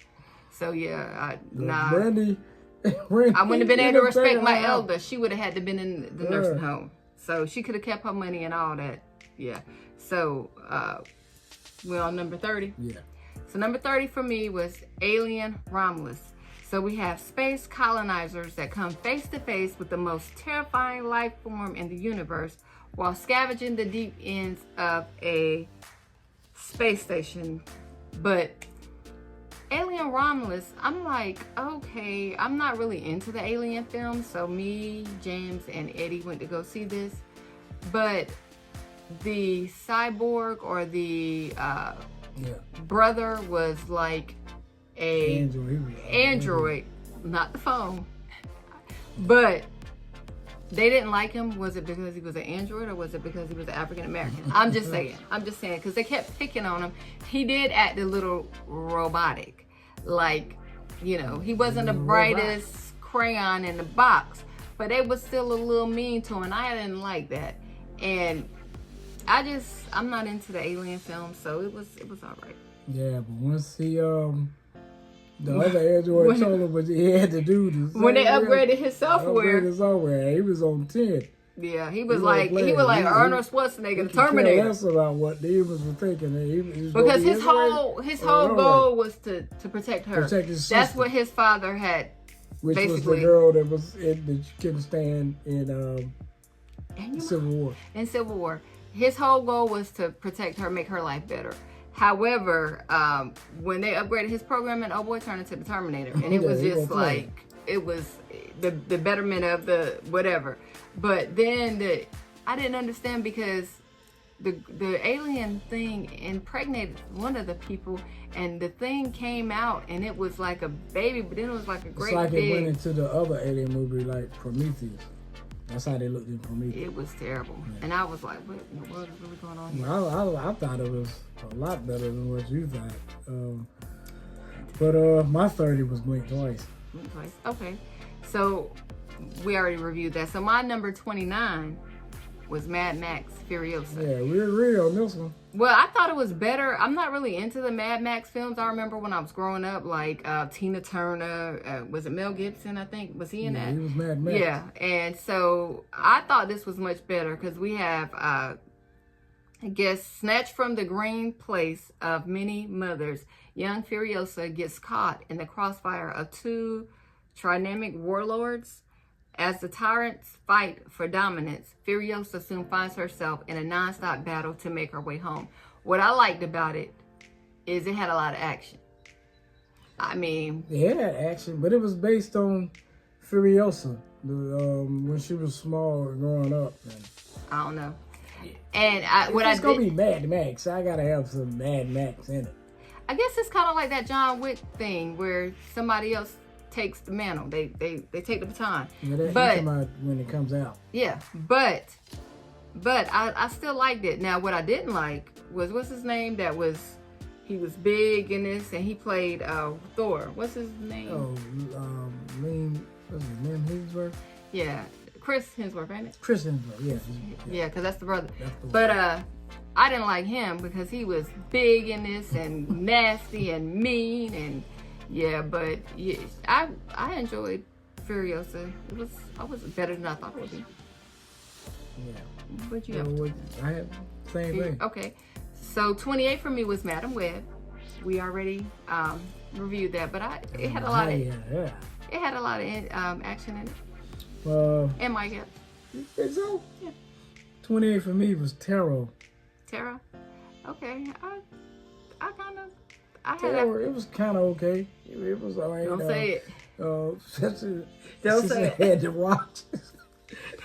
So yeah, Brandy. I wouldn't have been able to respect my elder. She would have had to been in the nursing home. So she could have kept her money and all that. Yeah. So we're on number 30. Yeah. So number 30 for me was Alien Romulus. So we have space colonizers that come face to face with the most terrifying life form in the universe while scavenging the deep ends of a space station. But Alien Romulus, I'm like, okay, I'm not really into the alien films, so me, James, and Eddie went to go see this. But the cyborg or the brother was like a android, not the phone. But they didn't like him. Was it because he was an android or was it because he was African American? I'm just saying, because they kept picking on him. He did act a little robotic. Like, he wasn't the brightest crayon in the box, but they was still a little mean to him, and I didn't like that. And I'm not into the alien films, so it was all right. Yeah, but once he the other android told him what he had to do, when they upgraded his software, he was on 10. Yeah, he was like Arnold Schwarzenegger, the Terminator. Less about what demons were thinking. Because his whole goal was to protect her. Protect his sister. That's what his father had. Which basically was the girl that you couldn't stand in Civil War. In Civil War, his whole goal was to protect her, make her life better. However, when they upgraded his program, old boy turned into the Terminator, and it was just like it was the betterment of the whatever. But then I didn't understand because the alien thing impregnated one of the people, and the thing came out, and it was like a baby, but then it was like a great. It's like it went into the other alien movie, like Prometheus. That's how they looked in Prometheus. It was terrible, and I was like, "What in the world is really going on here?" I thought it was a lot better than what you thought. But my 30 was Blink Twice. Blink Twice. Okay, so we already reviewed that. So my number 29 was Mad Max Furiosa. Yeah, we agreed on this one. Well, I thought it was better. I'm not really into the Mad Max films. I remember when I was growing up, like Tina Turner, was it Mel Gibson, I think? Was he in that? He was Mad Max. Yeah, and so I thought this was much better because we have, I guess, snatched from the green place of many mothers, young Furiosa gets caught in the crossfire of two trinamic warlords. As the tyrants fight for dominance, Furiosa soon finds herself in a non-stop battle to make her way home. What I liked about it is it had a lot of action. I mean... It had action, but it was based on Furiosa, when she was small growing up. I don't know. And it's going to be Mad Max. I got to have some Mad Max in it. I guess it's kind of like that John Wick thing where somebody else takes the mantle. They take the baton. Yeah, but when it comes out. Yeah, but I still liked it. Now, what I didn't like was what's his name? He was big in this, and he played Thor. What's his name? What's his name? Hemsworth. Yeah, Chris Hemsworth, ain't it? Chris Hemsworth. Yeah. Yeah, because that's the brother. But I didn't like him because he was big in this and nasty and mean and. Yeah, but yeah, I enjoyed Furiosa. I was better than I thought it would be. Yeah. What you have? I had the same thing. Okay. So 28 for me was Madam Web. We already reviewed that, but it had a lot of it had a lot of action in it. And Mike Epps. Think so? Yeah. 28 for me was Tarot. Tarot? Okay. I kind of. It was kind of okay. It was all right. Don't say it. Don't say it. Had the Rock.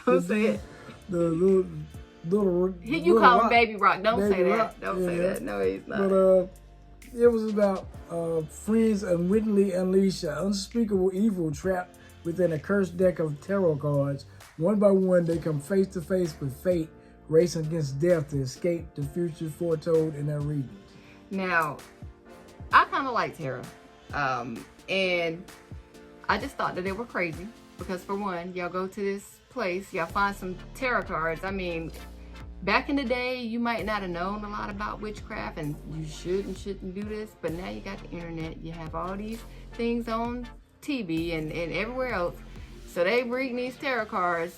Don't say it. The little. You call him Baby Rock. Don't Baby say that. Rock. Don't say that. No, he's not. But it was about friends unwittingly unleash an unspeakable evil trapped within a cursed deck of tarot cards. One by one, they come face to face with fate, racing against death to escape the future foretold in their readings. Now, I kind of like tarot, and I just thought that they were crazy because, for one, y'all go to this place, y'all find some tarot cards. I mean, back in the day, you might not have known a lot about witchcraft, and you shouldn't do this, but now you got the internet, you have all these things on TV and everywhere else, so they reading these tarot cards,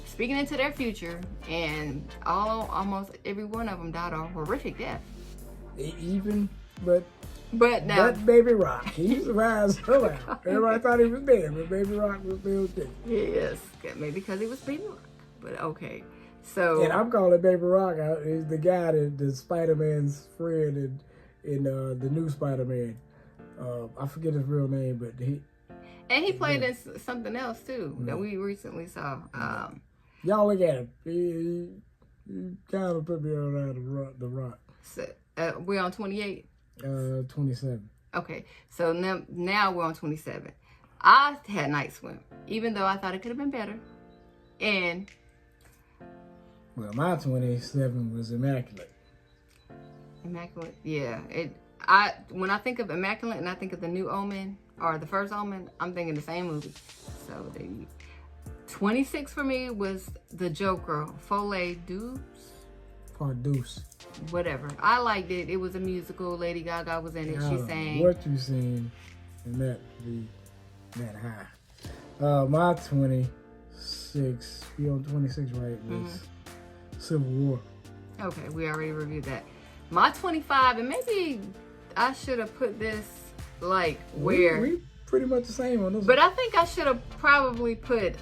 speaking into their future, and almost every one of them died a horrific death. But now, Baby Rock, he survived somehow. Everybody thought he was dead, but Baby Rock was still dead. Yes, maybe because he was Baby Rock. But okay, so and I'm calling Baby Rock out. He's the guy the Spider-Man's friend in the new Spider-Man. I forget his real name, but he played in something else too that we recently saw. Y'all look at him. He kind of put me around the rock. So, we're on 28. 27. Okay, so now we're on 27. I had Night Swim, even though I thought it could have been better. And well, my 27 was Immaculate. Immaculate, yeah. When I think of Immaculate and I think of the new Omen or the first Omen, I'm thinking the same movie. So 26 for me was The Joker, Folie Douce. Or Deuce. Whatever. I liked it. It was a musical. Lady Gaga was in it. She sang. What you seen in that high? My 26 26. We on 26, right? Was Civil War. Okay, we already reviewed that. My 25, and maybe I should have put this like where we pretty much the same on this. But I think I should have probably put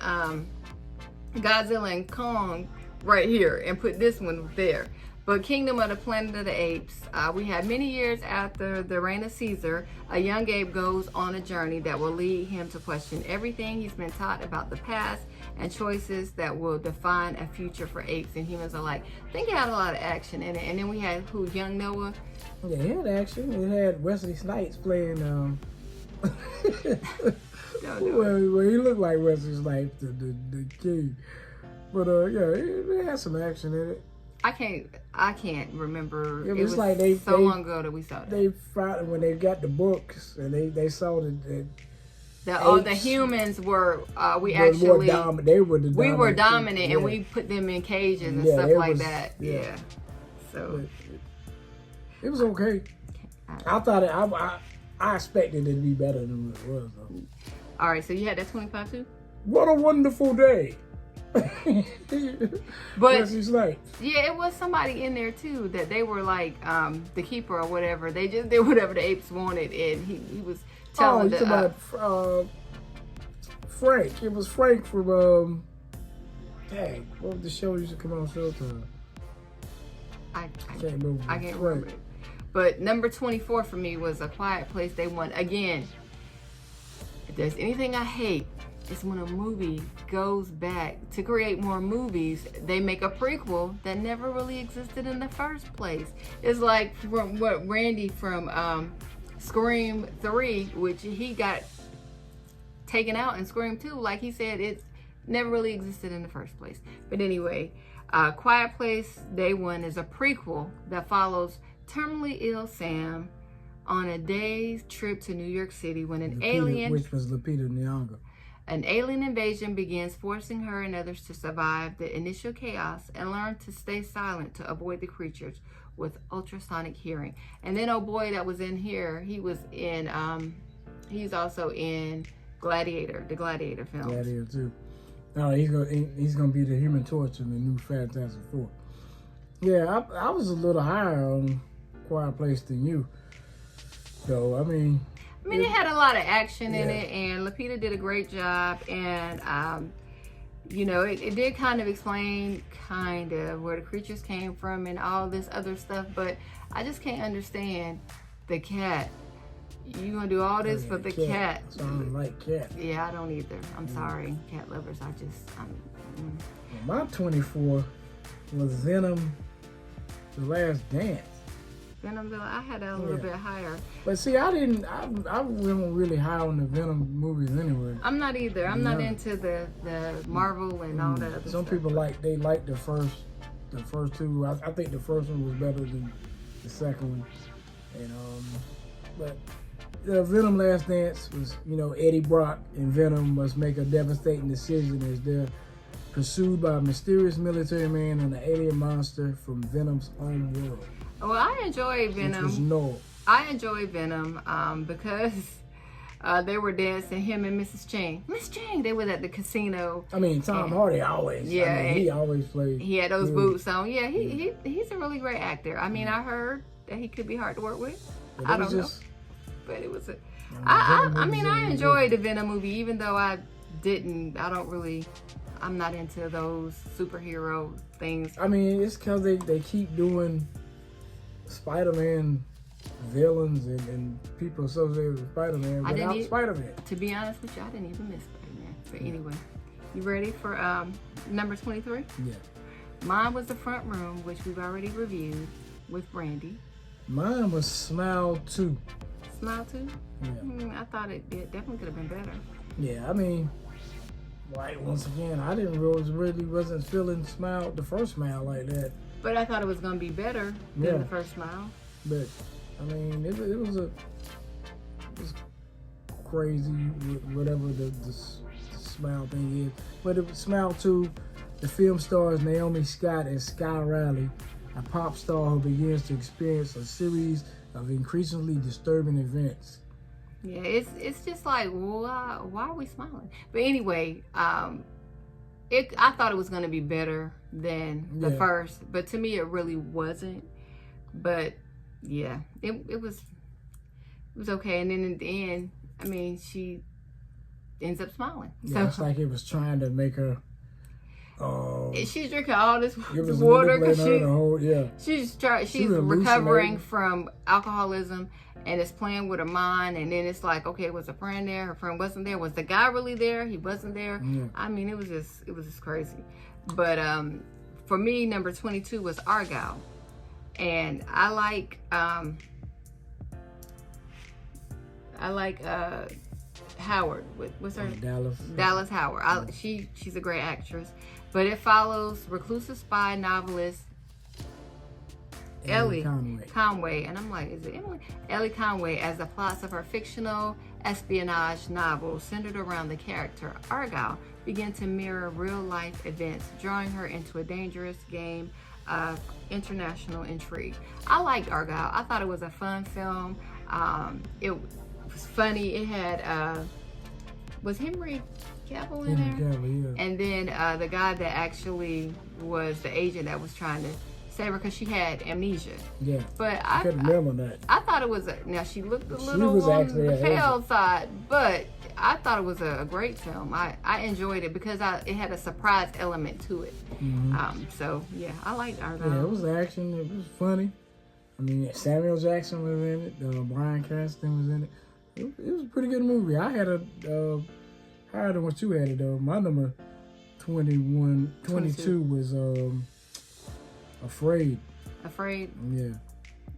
Godzilla and Kong right here and put this one there. But Kingdom of the Planet of the Apes, we had many years after the reign of Caesar, a young ape goes on a journey that will lead him to question everything he's been taught about the past and choices that will define a future for apes and humans alike. I think it had a lot of action in it. And then we had young Noah. Yeah, it had action. It had Wesley Snipes playing. Well, he looked like Wesley Snipes, the king. But yeah, it had some action in it. I can't remember. It was like they long ago that we saw that. They found when they got the books and they saw that the humans were they were the dominant. We were dominant, and we put them in cages and stuff like that. Yeah. So it was okay. I thought I expected it to be better than what it was though. All right, so you had that 25 too? What a wonderful day. But yeah, it was somebody in there too that they were like the keeper or whatever. They just did whatever the apes wanted, and he was telling you talking about Frank. It was Frank from dang, what was the show used to come on Showtime? I can't remember it. But number 24 for me was A Quiet Place. They won again. If there's anything I hate, it's when a movie goes back to create more movies. They make a prequel that never really existed in the first place. It's like from what Randy from Scream 3, which he got taken out in Scream 2. Like he said, it never really existed in the first place. But anyway, Quiet Place Day 1 is a prequel that follows terminally ill Sam on a day's trip to New York City when an alien, which was Lupita Nyong'o. An alien invasion begins, forcing her and others to survive the initial chaos and learn to stay silent to avoid the creatures with ultrasonic hearing. And then, oh boy, that was in here. He was in, he's also in Gladiator, the Gladiator film. Gladiator too. No, he's gonna be the Human Torch in the new Fantastic Four. Yeah, I was a little higher on Quiet Place than you, though. I mean, it had a lot of action in it, and Lupita did a great job, and you know, it did kind of explain where the creatures came from and all this other stuff, but I just can't understand the cat. You gonna do all this for the cat? So I don't like cat. Yeah, I don't either. I'm sorry, cat lovers. My 24 was Venom: The Last Dance. Venom, I had that a little bit higher. But see, I wasn't really high on the Venom movies anyway. I'm not either. I'm not into the Marvel and all that other stuff. Some people like the first two. I think the first one was better than the second one. And but the Venom Last Dance was, you know, Eddie Brock and Venom must make a devastating decision as they're pursued by a mysterious military man and an alien monster from Venom's own world. Well, I enjoy Venom. I enjoy Venom because they were dancing, him and Mrs. Chang. Miss Chang, they were at the casino. I mean, Tom Hardy always. Yeah, he always played. He had those boots on. Yeah, he's a really great actor. I mean, I heard that he could be hard to work with. I don't know, but it was I enjoyed the Venom movie, even though I'm not into those superhero things. I mean, it's because they keep doing Spider-Man villains and people associated with Spider-Man without Spider-Man. To be honest with you, I didn't even miss Spider-Man. But anyway, you ready for number 23? Yeah. Mine was The Front Room, which we've already reviewed with Brandy. Mine was Smile 2. Smile 2? Yeah. I thought it definitely could have been better. Yeah, I mean, like, once again, I didn't really wasn't feeling the first Smile like that. But I thought it was going to be better than the first Smile. But, I mean, it was crazy, whatever the Smile thing is. But it was Smile 2, the film stars Naomi Scott as Sky Riley, a pop star who begins to experience a series of increasingly disturbing events. Yeah, it's just like, why are we smiling? But anyway, I thought it was going to be better than the Yeah. first, but to me it really wasn't. But yeah, it was okay. And then in the end, I mean, she ends up smiling. Yeah, it's like it was trying to make her. She's drinking all this It was water manipulating because her the whole, yeah. she's was recovering hallucinating. from alcoholism, and it's playing with her mind. And then it's like, okay, was a friend there? Her friend wasn't there. Was the guy really there? He wasn't there. Yeah. I mean, it was just crazy. But for me, number 22 was Argyle, and I like Howard. What's her name? Dallas Howard. She's a great actress. But it follows reclusive spy novelist Ellie Conway. And I'm like, is it Emily? Ellie Conway, as the plots of her fictional espionage novel centered around the character Argyle begin to mirror real life events, drawing her into a dangerous game of international intrigue. I liked Argyle. I thought it was a fun film. It was funny. It had was Henry Cavill in there? Yeah. And then the guy that actually was the agent that was trying to save her because she had amnesia. Yeah. But I couldn't remember that. I thought it was now she looked a She little was on actually the an pale agent. side, but I thought it was a great film. I enjoyed it because it had a surprise element to it. Mm-hmm. So yeah, I liked Argyle. Yeah, it was action. It was funny. I mean, Samuel Jackson was in it. Bryan Cranston was in it. It was a pretty good movie. I had higher than what you had it though. My number 22 was Afraid. Afraid? Yeah.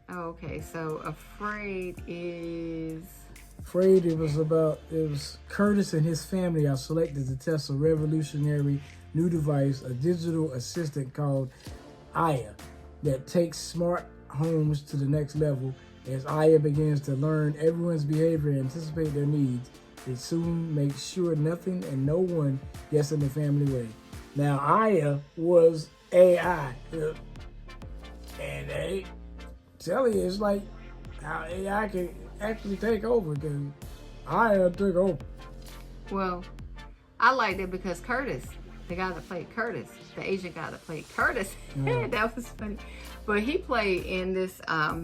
Oh, okay. So Afraid is... Afraid, it was Curtis and his family are selected to test a revolutionary new device, a digital assistant called Aya, that takes smart homes to the next level. As Aya begins to learn everyone's behavior and anticipate their needs, it soon makes sure nothing and no one gets in the family way. Now, Aya was AI. And they tell you, it's like how AI can actually take over, because Aya took over. Well, I liked it because Curtis, the guy that played Curtis, the Asian guy that played Curtis, that was funny. But he played in this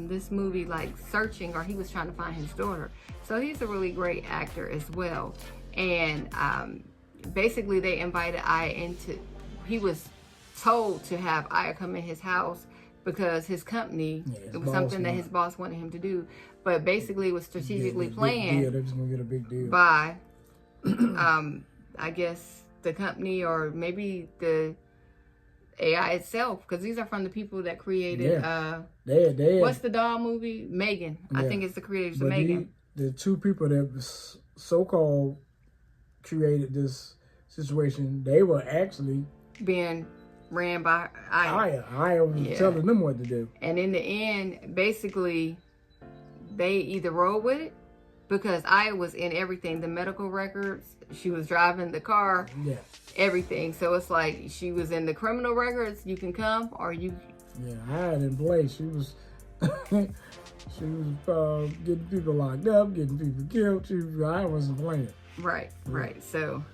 this movie like searching, or he was trying to find his daughter. So he's a really great actor as well. And basically they invited Aya into, he was told to have Aya come in his house because his company, it was something that his boss wanted him to do. But basically it was strategically planned. Yeah, they're just gonna get a big deal by I guess the company, or maybe the AI itself, because these are from the people that created what's the doll movie? Megan. I think it's the creators of Megan. The two people that so-called created this situation, they were actually being ran by Aya. Aya was telling them what to do. And in the end, basically, they either rolled with it, because Aya was in everything, the medical records, she was driving the car, everything. So it's like she was in the criminal records, you can come, or you... Yeah, Aya didn't play. She was... she was getting people locked up, getting people killed. I wasn't playing. Right. So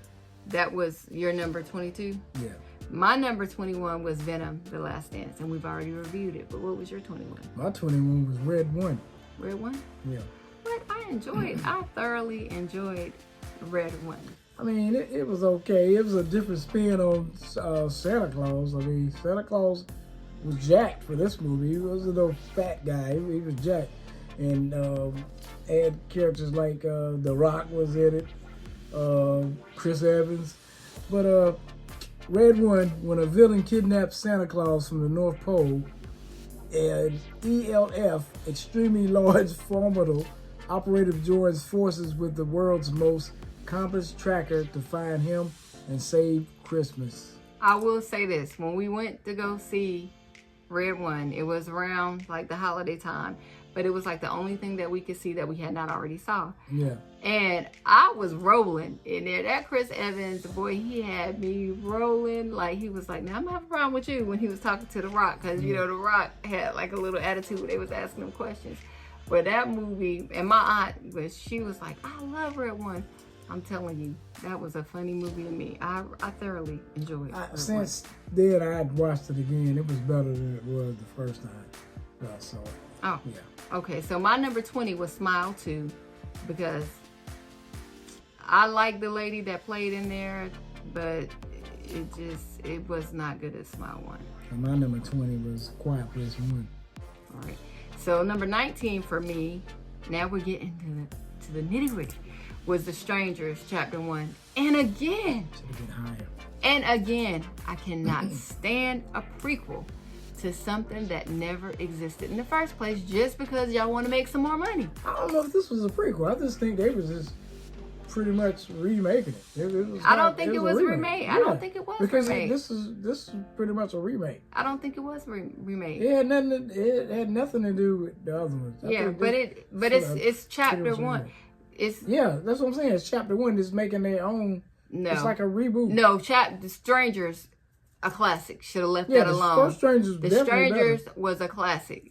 that was your number 22? Yeah. My number 21 was Venom, The Last Dance, and we've already reviewed it. But what was your 21? My 21 was Red One. Red One? Yeah. But I thoroughly enjoyed Red One. I mean, it was okay. It was a different spin on Santa Claus. I mean, Santa Claus was jacked for this movie. He wasn't no fat guy. He was jacked. And had characters like The Rock was in it, Chris Evans. But Red One, when a villain kidnaps Santa Claus from the North Pole, and ELF, extremely large, formidable operative joins forces with the world's most accomplished tracker to find him and save Christmas. I will say this, when we went to go see Red One, it was around like the holiday time, but it was like the only thing that we could see that we had not already saw. Yeah. And I was rolling in there. That Chris Evans, boy, he had me rolling. Like, he was like, now I'm gonna have a problem with you, when he was talking to The Rock, because you know The Rock had like a little attitude when they was asking him questions. But that movie, and my aunt, she was like, I love Red One. I'm telling you, that was a funny movie to me. I thoroughly enjoyed it. Since then, I had watched it again. It was better than it was the first time that I saw it. Oh, yeah. Okay, so my number 20 was Smile 2 because I like the lady that played in there, but it was not good as Smile 1. And my number 20 was Quiet Place 1. All right. So number 19 for me, now we're getting to the nitty gritty, was The Strangers, Chapter 1. And again, should have been higher. And again, I cannot stand a prequel to something that never existed in the first place just because y'all want to make some more money. I don't know if this was a prequel. I just think they was just pretty much remaking it. I don't think it was remade. Yeah. I don't think it was because remade. This is pretty much a remake. I don't think it was remade. It had nothing to do with the other ones. Yeah, but it's Chapter 1. Yeah, that's what I'm saying. It's Chapter 1 that's making their own. No, it's like a reboot. No, The Strangers, a classic. Should have left that alone. The Strangers was a classic.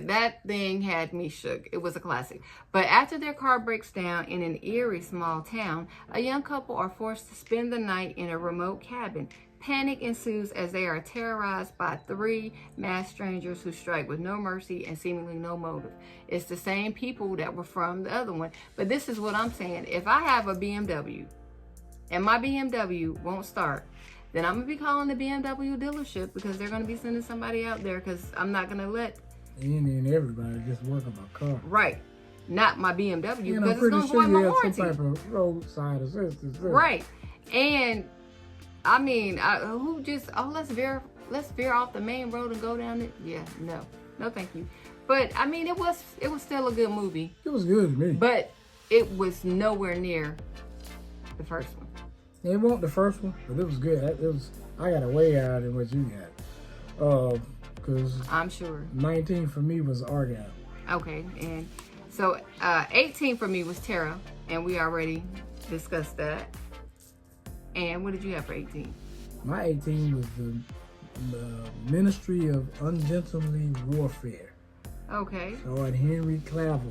That thing had me shook. It was a classic. But after their car breaks down in an eerie small town, a young couple are forced to spend the night in a remote cabin. Panic ensues as they are terrorized by 3 masked strangers who strike with no mercy and seemingly no motive. It's the same people that were from the other one. But this is what I'm saying. If I have a BMW and my BMW won't start, then I'm going to be calling the BMW dealership because they're going to be sending somebody out there because I'm not going to let... And everybody just work on my car. Right. Not my BMW because it's going to void my warranty. Some type of roadside assistance. Right. And... I mean, let's veer off the main road and go down it. Yeah, no, thank you. But I mean, it was still a good movie. It was good to me. But it was nowhere near the first one. It wasn't the first one, but it was good. I got a way out than what you got. Because I'm sure 19 for me was Argyle. Okay, and so 18 for me was Terra, and we already discussed that. And what did you have for 18? My 18 was the Ministry of Ungentlemanly Warfare. Okay. Starring Henry Cavill.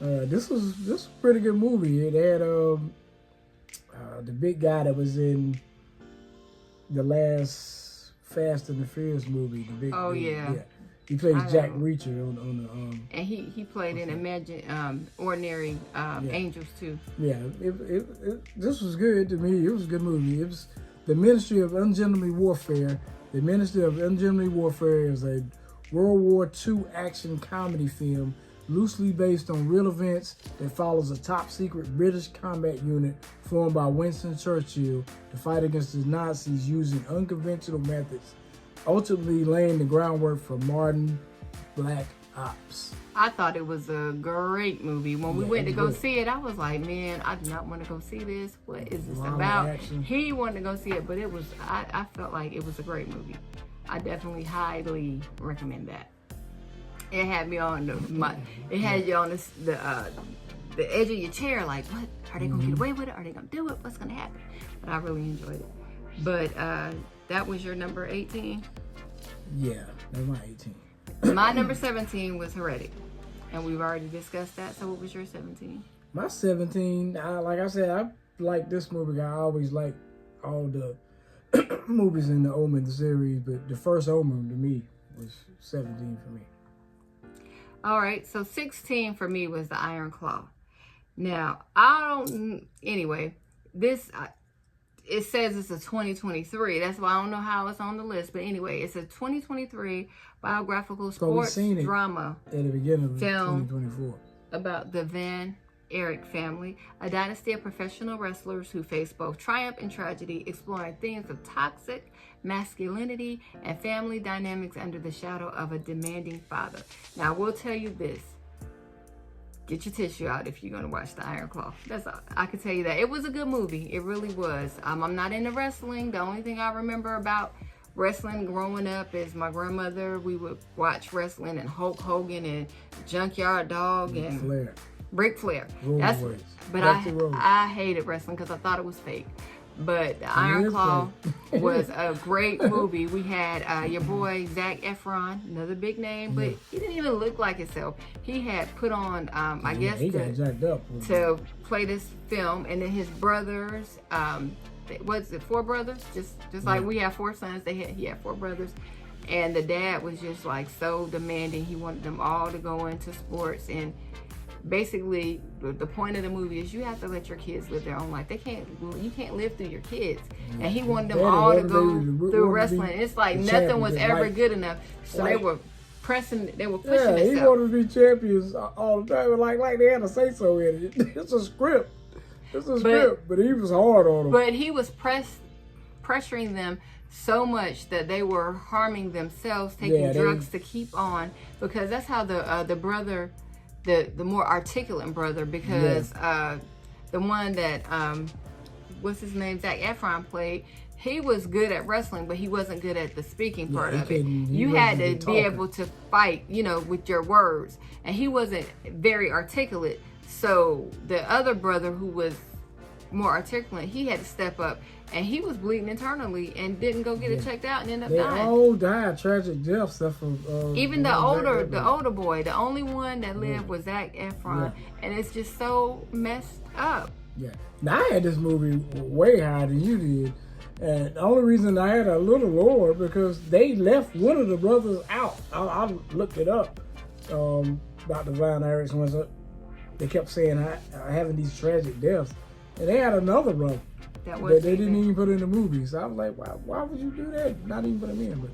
This was a pretty good movie. It had the big guy that was in the last Fast and the Furious movie. Yeah. He plays Jack Reacher on the. And he played in Ordinary Angels too. Yeah, this was good to me. It was a good movie. It was the Ministry of Ungentlemanly Warfare. The Ministry of Ungentlemanly Warfare is a World War II action comedy film loosely based on real events that follows a top secret British combat unit formed by Winston Churchill to fight against the Nazis using unconventional methods, ultimately laying the groundwork for modern Black Ops. I thought it was a great movie. When we went to go see it, I was like, man, I do not want to go see this. What is this about? He wanted to go see it, but it was, I felt like it was a great movie. I definitely highly recommend that. It had me on it had you on the edge of your chair, like, what? Are they going to get away with it? Are they going to do it? What's going to happen? But I really enjoyed it. But that was your number 18? Yeah, that was my 18. My number 17 was Heretic. And we've already discussed that. So what was your 17? My 17, like I said, I like this movie. I always like all the movies in the Omen series, but the first Omen to me was 17 for me. All right, so 16 for me was the Iron Claw. Now, anyway, this, it says it's a 2023. That's why I don't know how it's on the list. But anyway, it's a 2023 biographical sports drama at the beginning of film 2024 about the Van Erich family, a dynasty of professional wrestlers who face both triumph and tragedy, exploring themes of toxic masculinity and family dynamics under the shadow of a demanding father. Now, I will tell you this. Get your tissue out if you're going to watch the Iron Claw. That's all. I can tell you that. It was a good movie. It really was. I'm not into wrestling. The only thing I remember about wrestling growing up is my grandmother. We would watch wrestling and Hulk Hogan and Junkyard Dog and Ric Flair. But I hated wrestling because I thought it was fake. But the Iron Claw, was a great movie. We had your boy Zac Efron, another big name, but he didn't even look like himself. He had put on, I guess, he got jacked up to play this film, and then his brothers. Was it 4 brothers? Just like we have 4 sons. He had 4 brothers, and the dad was just like so demanding. He wanted them all to go into sports, and basically the point of the movie is you have to let your kids live their own life. You can't live through your kids. And he wanted them all to go through wrestling. It's like nothing was ever good enough. So they were pushing themselves. He wanted to be champions all the time. Like they had to say so in it. It's a script. But he was hard on them. But he was pressuring them so much that they were harming themselves, taking drugs to keep on, because that's how the brother, the more articulate brother, because the one that what's his name, Zac Efron played, he was good at wrestling, but he wasn't good at the speaking part of it. You had to be able to fight, with your words, and he wasn't very articulate. So the other brother, who was more articulate, he had to step up, and he was bleeding internally and didn't go get it checked out and ended up dying. They all died tragic deaths. Even the older boy, the only one that lived was Zac Efron, and it's just so messed up. Yeah. Now I had this movie way higher than you did, and the only reason I had a little lower because they left one of the brothers out. I looked it up about the Von Erichs ones. They kept saying having these tragic deaths, and they had another brother that they didn't even put in the movie. So I was like, why would you do that? Not even put him in, but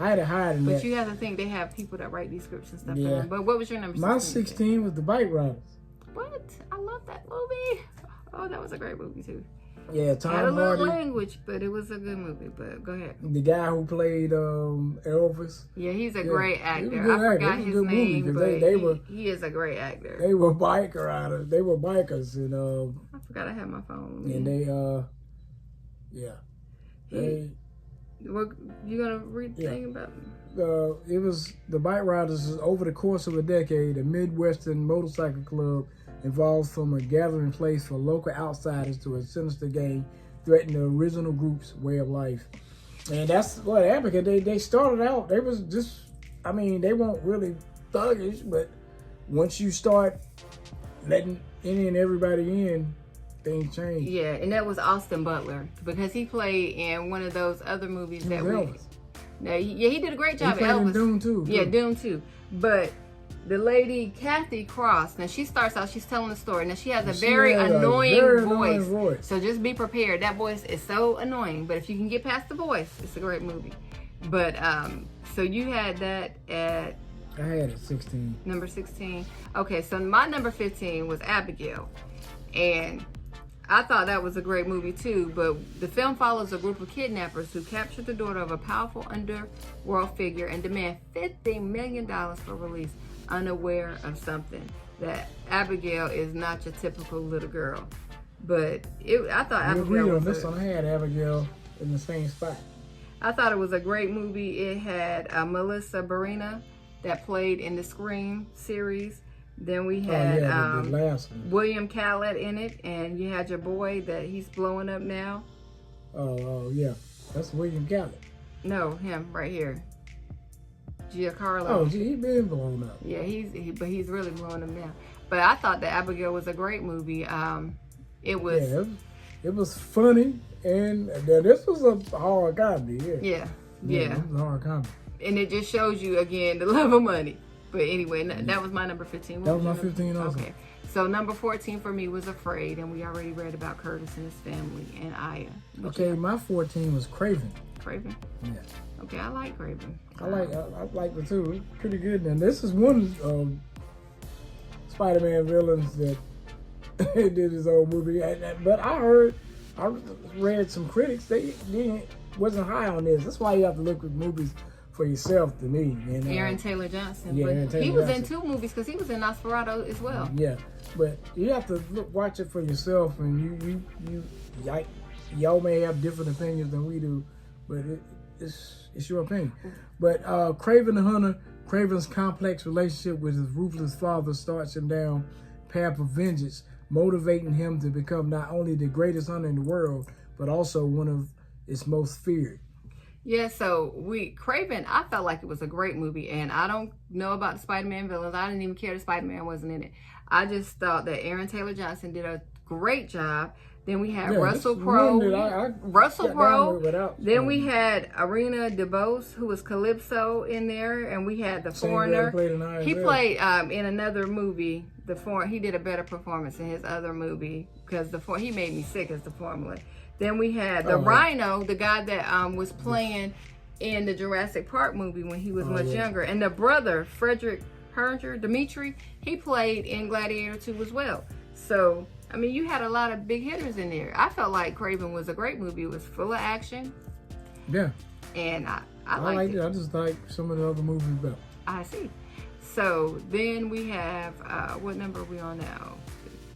I had to hide in that. But you have to think they have people that write these scripts and stuff. Yeah. But what was your number? My 16 was The Bike Riders. What? I love that movie. Oh, that was a great movie too. Yeah, Tom Hardy. Had a little Hardy, language, but it was a good movie. But go ahead. The guy who played Elvis. Yeah, he's a great actor. I forgot his name, but he is a great actor. They were biker riders. They were bikers, and I forgot I had my phone. And they What you gonna read the thing about? It was the Bike Riders. Over the course of a decade, a Midwestern motorcycle club evolved from a gathering place for local outsiders to a sinister gang threatening the original group's way of life. And that's what happened, because they started out, they was just, they weren't really thuggish, but once you start letting any and everybody in, things change. Yeah, and that was Austin Butler, because he played in one of those other movies that he did a great job. He played in Doom too. Yeah, Doom too. But the lady Kathy Cross, now she starts out, she's telling the story. Now she has a very annoying voice. So just be prepared. That voice is so annoying. But if you can get past the voice, it's a great movie. But so you had that at, I had it 16. Number 16. Okay, so my number 15 was Abigail. And I thought that was a great movie too, but the film follows a group of kidnappers who capture the daughter of a powerful underworld figure and demand $50 million for release, unaware of something, that Abigail is not your typical little girl. But I thought Abigail was this one. I had Abigail in the same spot. I thought it was a great movie. It had Melissa Barrera that played in the Scream series. Then we had the last one. William Catlett in it, and you had your boy that he's blowing up now. Oh, yeah. That's William Catlett. No, him right here. Giancarlo. Oh, he been blown up. Yeah, but he's really blowing up now. But I thought that Abigail was a great movie. It was funny, and this was a hard comedy. Yeah. It was a hard comedy. And it just shows you again the love of money. But anyway, that was my number 15. That was my 15 also. Okay. So number 14 for me was Afraid, and we already read about Curtis and his family and Aya. Okay, my 14 was Craven. Craven? Yeah. Okay, I like Craven. I like the two. It's pretty good. And this is one Spider-Man villains that did his own movie. But I read some critics, they wasn't high on this. That's why you have to look at movies for yourself, to me. And, Aaron Taylor Johnson. Yeah, Aaron Taylor Johnson. In 2 movies, because he was in Nosferatu as well. Yeah, but you have to watch it for yourself, and y'all may have different opinions than we do, but it's your opinion. But Craven the Hunter, Craven's complex relationship with his ruthless father starts him down path of vengeance, motivating him to become not only the greatest hunter in the world, but also one of is most feared? Yeah, so Craven, I felt like it was a great movie, and I don't know about the Spider-Man villains. I didn't even care that Spider-Man wasn't in it. I just thought that Aaron Taylor Johnson did a great job. Then we had Russell Crowe. Then we had Arena DeBose, who was Calypso in there, and we had the Foreigner. He played in another movie. He did a better performance in his other movie because he made me sick as the Formula. Then we had the Rhino, the guy that was playing in the Jurassic Park movie when he was much younger, and the brother Frederick Hernger, Dimitri, he played in Gladiator 2 as well. So I mean, you had a lot of big hitters in there. I felt like Craven was a great movie. It was full of action. Yeah. And I liked it. I just like some of the other movies better. I see. So then we have, what number are we on now?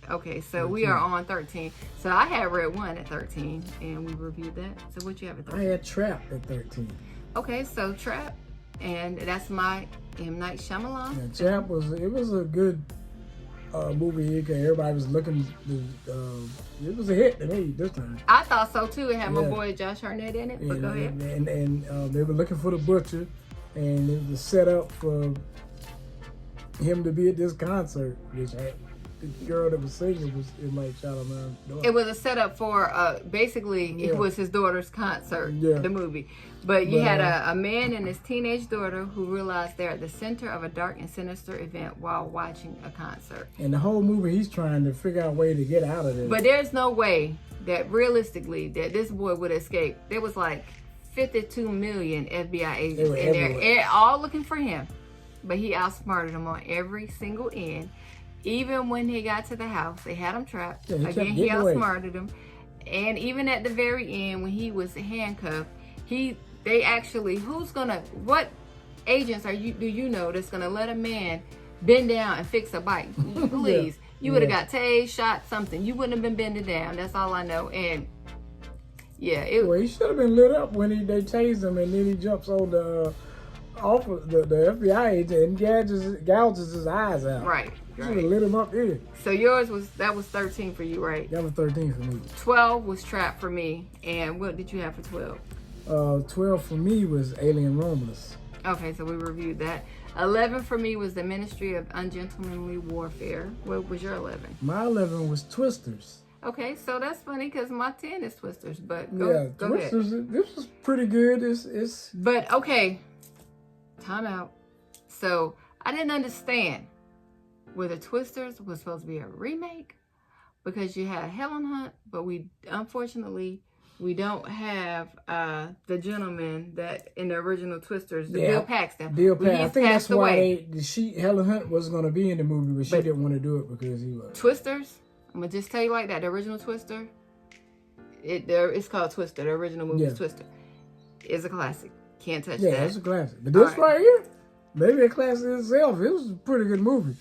Okay, so 13. We are on 13. So I had Red One at 13, and we reviewed that. So what you have at 13? I had Trap at 13. Okay, so Trap, and that's my M. Night Shyamalan. Yeah, Trap was a good movie. Everybody was looking. It was a hit to me this time. I thought so too. It had my boy Josh Hartnett in it. But go ahead. And they were looking for the butcher, and it was set up for him to be at this concert, which the girl that was singing was M. Night Shyamalan. It was a setup for basically it was his daughter's concert, the movie. But you had a man and his teenage daughter who realized they're at the center of a dark and sinister event while watching a concert. And the whole movie, he's trying to figure out a way to get out of this. But there's no way that realistically that this boy would escape. There was like 52 million FBI agents in there, all looking for him. But he outsmarted them on every single end. Even when he got to the house, they had him trapped. Again, he outsmarted him. And even at the very end, when he was handcuffed, what agents do you know that's gonna let a man bend down and fix a bike? Please, you would have got tased, shot, something. You wouldn't have been bending down. That's all I know. And he should have been lit up when they tased him, and then he jumps on the the FBI agent and gouges his eyes out. Right. You should have lit him up here. So yours was 13 for you, right? That was 13 for me. 12 was Trap for me. And what did you have for 12? 12 for me was Alien Romulus. Okay, so we reviewed that. 11 for me was the Ministry of Ungentlemanly Warfare. What was your 11? My 11 was Twisters. Okay, so that's funny because my 10 is Twisters, but go Twisters, ahead. This was pretty good. But okay, time out. So I didn't understand whether Twisters was supposed to be a remake because you had Helen Hunt, but unfortunately we don't have the gentleman that in the original Twisters, Bill Paxton. I think that's why Helen Hunt was going to be in the movie, but she didn't want to do it because he was. Twisters, I'm going to just tell you like that, the original Twister, it's called Twister, the original movie is Twister. It's a classic. Can't touch that. Yeah, it's a classic. But this right here, maybe a classic itself. It was a pretty good movie.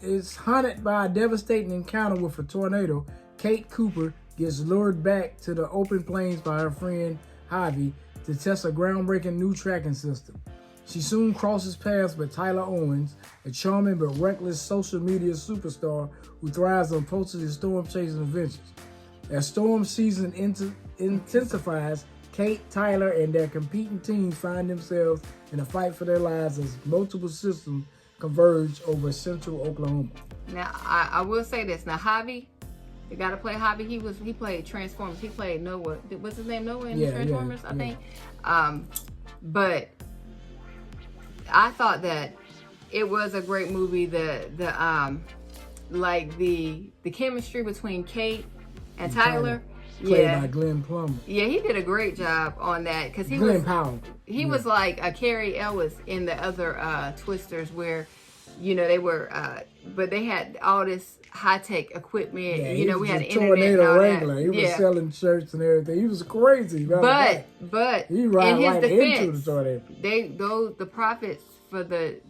It's haunted by a devastating encounter with a tornado. Kate Cooper gets lured back to the open plains by her friend Javi to test a groundbreaking new tracking system. She soon crosses paths with Tyler Owens, a charming but reckless social media superstar who thrives on posting his storm-chasing adventures. As storm season intensifies, Kate, Tyler, and their competing teams find themselves in a fight for their lives as multiple systems converge over central Oklahoma. Now, I will say this. Now, Javi, the guy to play Javi, he played Transformers. He played Noah. What's his name? Noah in the Transformers, I think. But I thought that it was a great movie. The chemistry between Kate and Tyler. Played by Glenn Plummer. Yeah, he did a great job on that because he was like a Carrie Ellis in the other Twisters where, they were, but they had all this high tech equipment. Yeah, we had a internet and all wrangler. that. He was selling shirts and everything. He was crazy. But he ran in his defense, into the tornado. The profits for the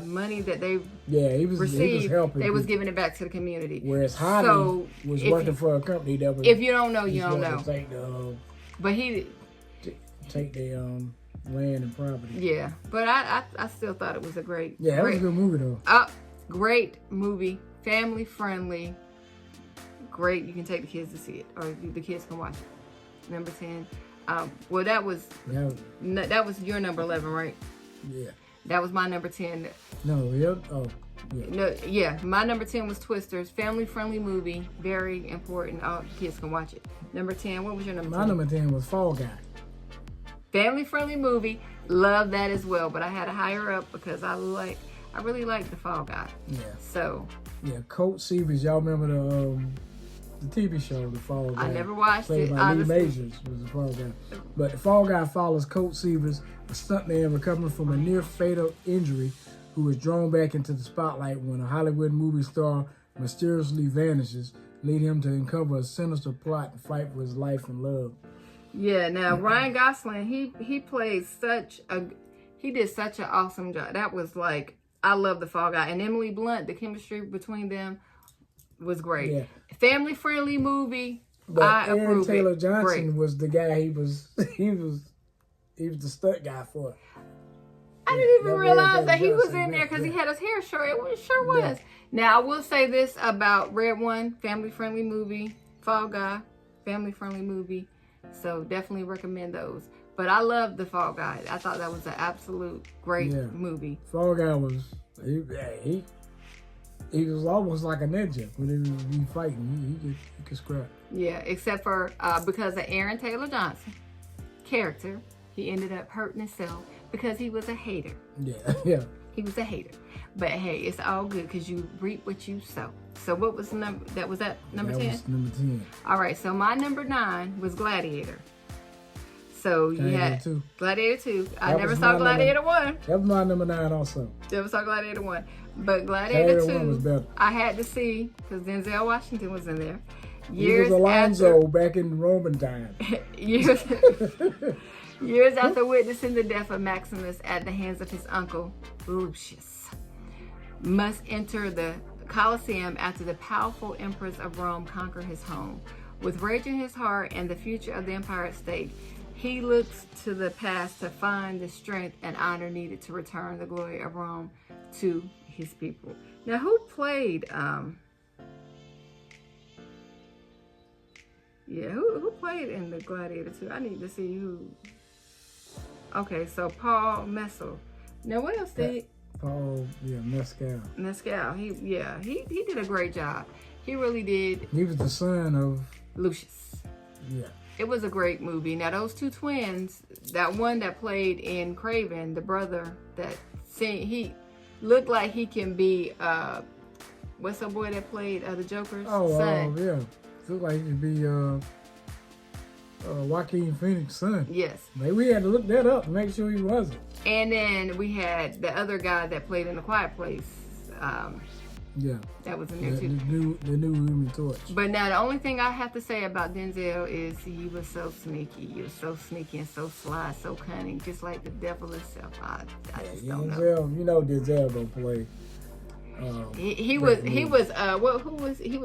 money that they received, he was helping. They was giving it back to the community. Whereas Javi was working for a company that was. If you don't know, you don't know. But he take the land and property. Yeah, but I still thought it was a great. Yeah, that was a good movie though. Great movie, family friendly. Great, you can take the kids to see it, or the kids can watch it. number 10. Well, that was your number 11, right? Yeah. That was my number 10. No, yeah. Oh, yeah. No, yeah. My number 10 was Twisters. Family-friendly movie. Very important. All kids can watch it. Number 10. What was your number 10? My number 10 was Fall Guy. Family-friendly movie. Love that as well. But I had to higher up because I really like the Fall Guy. Yeah. So. Yeah, Coach Seavers. Y'all remember the TV show, The Fall Guy? I never watched played it. by Lee Majors was the Fall Guy. But the Fall Guy follows Coach Seavers, a stuntman recovering from a near fatal injury, who is drawn back into the spotlight when a Hollywood movie star mysteriously vanishes, leading him to uncover a sinister plot and fight for his life and love. Yeah, now Ryan Gosling, he did such an awesome job. That was like, I love the Fall Guy. And Emily Blunt, the chemistry between them was great. Yeah. Family friendly movie. But I Aaron approve Taylor it. Johnson Great. was the guy he was the stunt guy for it. I didn't even realize that he was in there because he had his hair short. It sure was. Yeah. Now, I will say this about Red One, family-friendly movie. Fall Guy, family-friendly movie. So definitely recommend those. But I love the Fall Guy. I thought that was an absolute great movie. Fall Guy was, he was almost like a ninja when he would be fighting. He could scrap. Yeah, except for because of Aaron Taylor Johnson character, he ended up hurting himself. Because he was a hater. Yeah. He was a hater. But hey, it's all good because you reap what you sow. So what was number 10? That was number 10. All right, so my number 9 was Gladiator. So you had Gladiator 2. I never saw Gladiator 1. That was my number 9 also. Never saw Gladiator 1. But Gladiator 2, was better. I had to see because Denzel Washington was in there. He was Alonzo back in Roman time. Years after witnessing the death of Maximus at the hands of his uncle, Lucius, must enter the Colosseum after the powerful emperors of Rome conquer his home. With rage in his heart and the future of the empire at stake, he looks to the past to find the strength and honor needed to return the glory of Rome to his people. Now, who played... who played in the Gladiator 2? I need to see who... Okay, so Paul Mescal. Now, what else did Paul, Mescal. Mescal. He did a great job. He really did. He was the son of Lucius. Yeah. It was a great movie. Now, those two twins, that one that played in Craven, the brother that he looked like he can be what's the boy that played the Joker's son? Yeah. Looked like he could be Joaquin Phoenix's son. Yes. Maybe we had to look that up to make sure he wasn't. And then we had the other guy that played in The Quiet Place. That was in there too. The new Human Torch. But now the only thing I have to say about Denzel is he was so sneaky. He was so sneaky and so sly, so cunning, just like the devil himself. I just don't know. You know Denzel gonna play. He was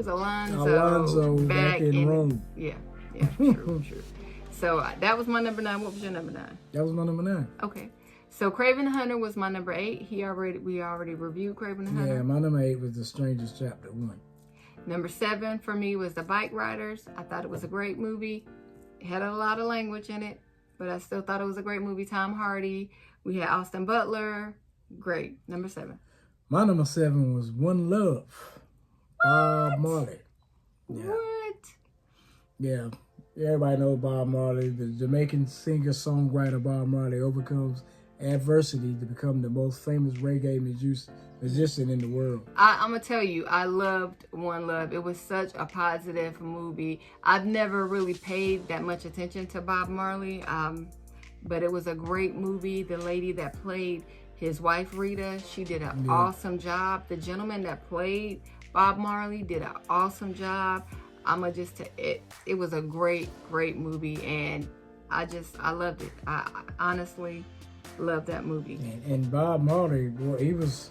Alonzo back in Rome. Yeah, true. So that was my number 9. What was your number 9? That was my number 9. Okay. So Craven the Hunter was my number 8. We already reviewed Craven the Hunter. Yeah, my number 8 was The Strangers Chapter 1. Number 7 for me was The Bike Riders. I thought it was a great movie. It had a lot of language in it, but I still thought it was a great movie. Tom Hardy. We had Austin Butler. Great. Number 7. My number 7 was One Love. Bob Marley. Yeah. What? Yeah. Everybody knows Bob Marley. The Jamaican singer-songwriter Bob Marley overcomes adversity to become the most famous reggae musician in the world. I'm going to tell you, I loved One Love. It was such a positive movie. I've never really paid that much attention to Bob Marley, but it was a great movie. The lady that played his wife, Rita, she did an awesome job. The gentleman that played Bob Marley did an awesome job. It was a great movie, and I loved it. I honestly loved that movie. And Bob Marley, boy, he was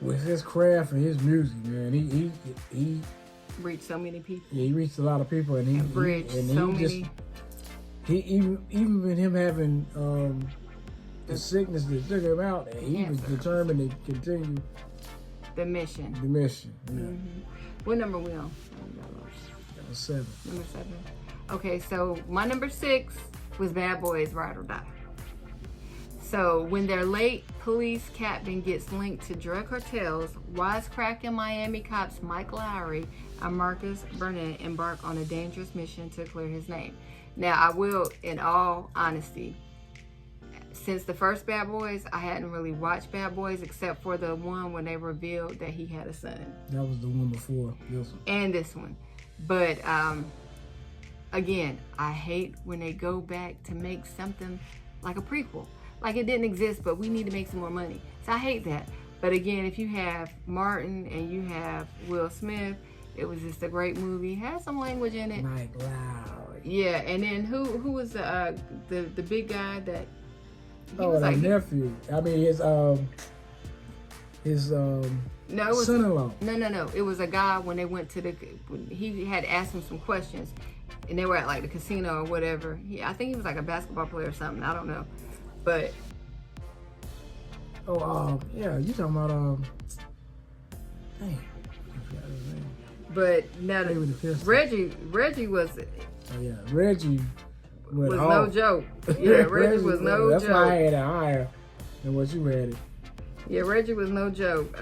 with his craft and his music, man. He reached so many people. Yeah, he reached a lot of people, and bridged so many. Even with him having the sickness that took him out, he was determined to continue the mission. Yeah. Mm-hmm. What number are we on? 7. Number 7. Okay, so my number 6 was Bad Boys Ride or Die. So when their late police captain gets linked to drug cartels, wisecracking Miami cops Mike Lowry and Marcus Burnett embark on a dangerous mission to clear his name. Now, I will, in all honesty, since the first Bad Boys, I hadn't really watched Bad Boys except for the one when they revealed that he had a son. That was the one before this one. And this one. But, again, I hate when they go back to make something like a prequel. Like it didn't exist, but we need to make some more money. So I hate that. But again, if you have Martin and you have Will Smith, it was just a great movie. It had some language in it. Mike Lowry. Yeah, and then who was the big guy that he was like nephew. I mean his son-in-law. No. It was a guy when they went to he had asked him some questions, and they were at like the casino or whatever. I think he was like a basketball player or something. I don't know. But yeah, you talking about dang, I forgot his name. But now Reggie was Reggie was no joke. Yeah, Reggie was no joke. That's why I had it higher than what you had it. Yeah, Reggie was no joke.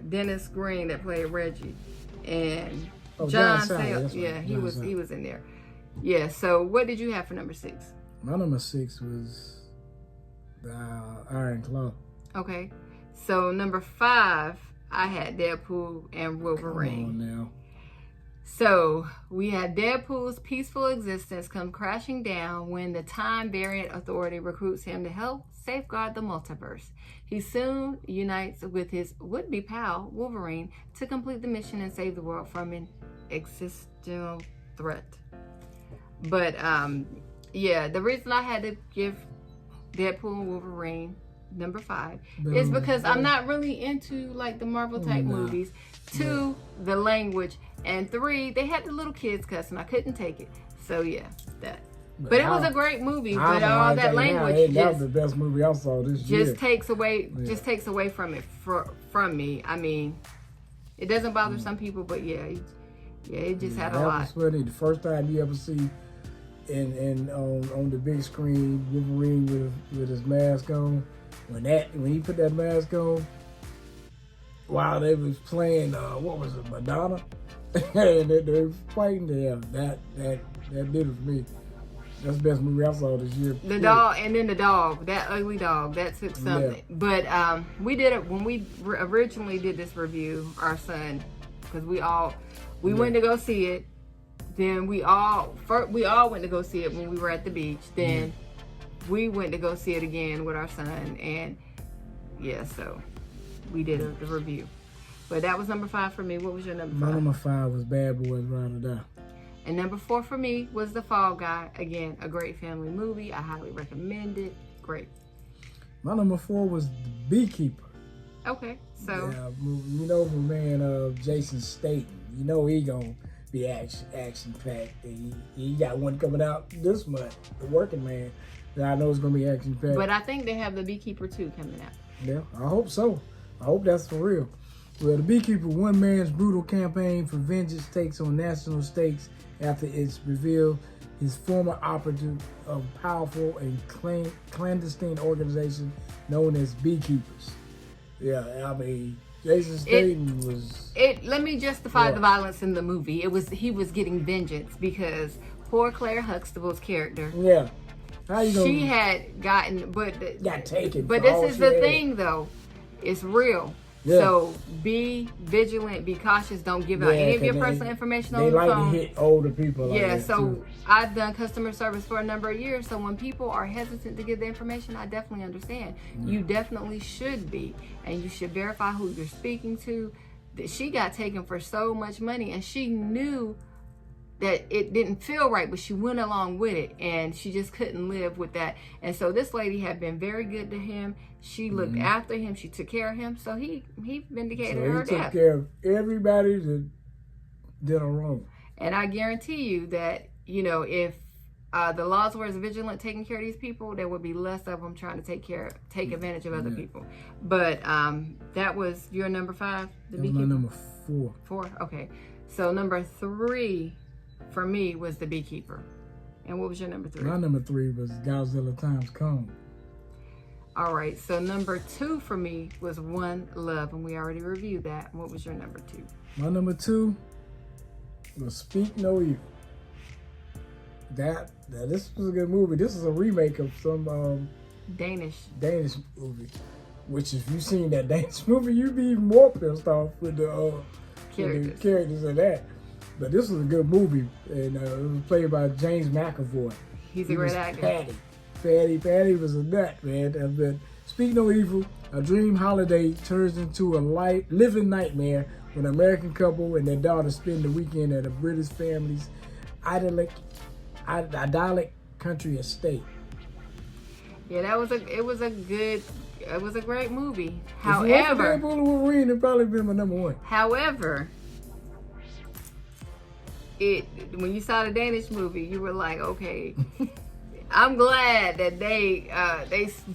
Dennis Green that played Reggie, and John Sayles. Yeah, he was in there. Yeah. So what did you have for number 6? My number 6 was the Iron Claw. Okay. So number 5, I had Deadpool and Wolverine. Come on now. So we had Deadpool's peaceful existence come crashing down when the Time Variant Authority recruits him to help safeguard the multiverse. He soon unites with his would-be pal, Wolverine, to complete the mission and save the world from an existential threat. But, yeah, the reason I had to give Deadpool and Wolverine number 5 is because I'm not really into like the Marvel type movies. 2, the language, and 3, they had the little kids cussing. I couldn't take it. So yeah, that. But it was a great movie. But all that language, that was the best movie I saw this year. Just takes away from it from me. I mean, it doesn't bother some people, but it just had a lot. That was funny. The first time you ever see. And on the big screen, Wolverine with his mask on. When he put that mask on, while they was playing, what was it, Madonna, and they were fighting there. That did it for me. That's the best movie I saw this year. The dog, and then the dog, that ugly dog, that took something. Yeah. But we did it when we originally did this review. Our son, because we went to go see it. Then we all went to go see it when we were at the beach. Then we went to go see it again with our son, and so we did a review. But that was number 5 for me. What was your number 5? My number 5 was Bad Boys Ride or Die. And number 4 for me was The Fall Guy. Again, a great family movie. I highly recommend it. Great. My number 4 was The Beekeeper. Okay, so you know my man Jason Statham. You know he gonna be action packed. He got one coming out this month, The Working Man. That I know is gonna be action packed. But I think they have The Beekeeper 2 coming out. Yeah, I hope so. I hope that's for real. Well, The Beekeeper, one man's brutal campaign for vengeance takes on national stakes after it's revealed his former operative of a powerful and clandestine organization known as Beekeepers. Yeah, I mean, Jason Statham was. Let me justify the violence in the movie. He was getting vengeance because poor Claire Huxtable's character. Yeah. She had got taken. But this is the thing, though. It's real. Yeah. So be vigilant, be cautious. Don't give out any of your personal information on the phone. They like to hit older people. So I've done customer service for a number of years. So when people are hesitant to give the information, I definitely understand. You definitely should be, and you should verify who you're speaking to. That she got taken for so much money, and she knew that it didn't feel right, but she went along with it, and she just couldn't live with that. And so this lady had been very good to him. She looked after him. She took care of him. So he vindicated her death. He took care of everybody that did her wrong. And I guarantee you that, if the laws were as vigilant taking care of these people, there would be less of them trying to take advantage of other people. But that was your number 5? That was my number 4. 4? Okay. So number 3 for me was The Beekeeper. And what was your number 3? My number 3 was Godzilla Times Kong. All right, so number 2 for me was One Love, and we already reviewed that. What was your number 2? My number 2 was Speak No Evil. This was a good movie. This is a remake of some Danish movie. Which, if you've seen that Danish movie, you'd be even more pissed off with the characters in that. But this was a good movie, and it was played by James McAvoy. He's a great actor. Patty was a nut, man. But Speak No Evil, a dream holiday turns into a living nightmare when an American couple and their daughter spend the weekend at a British family's idyllic country estate. Yeah, it was a great movie. If it wasn't Deadpool and Wolverine, it'd probably been my number 1. However, when you saw the Danish movie, you were like, okay, I'm glad that they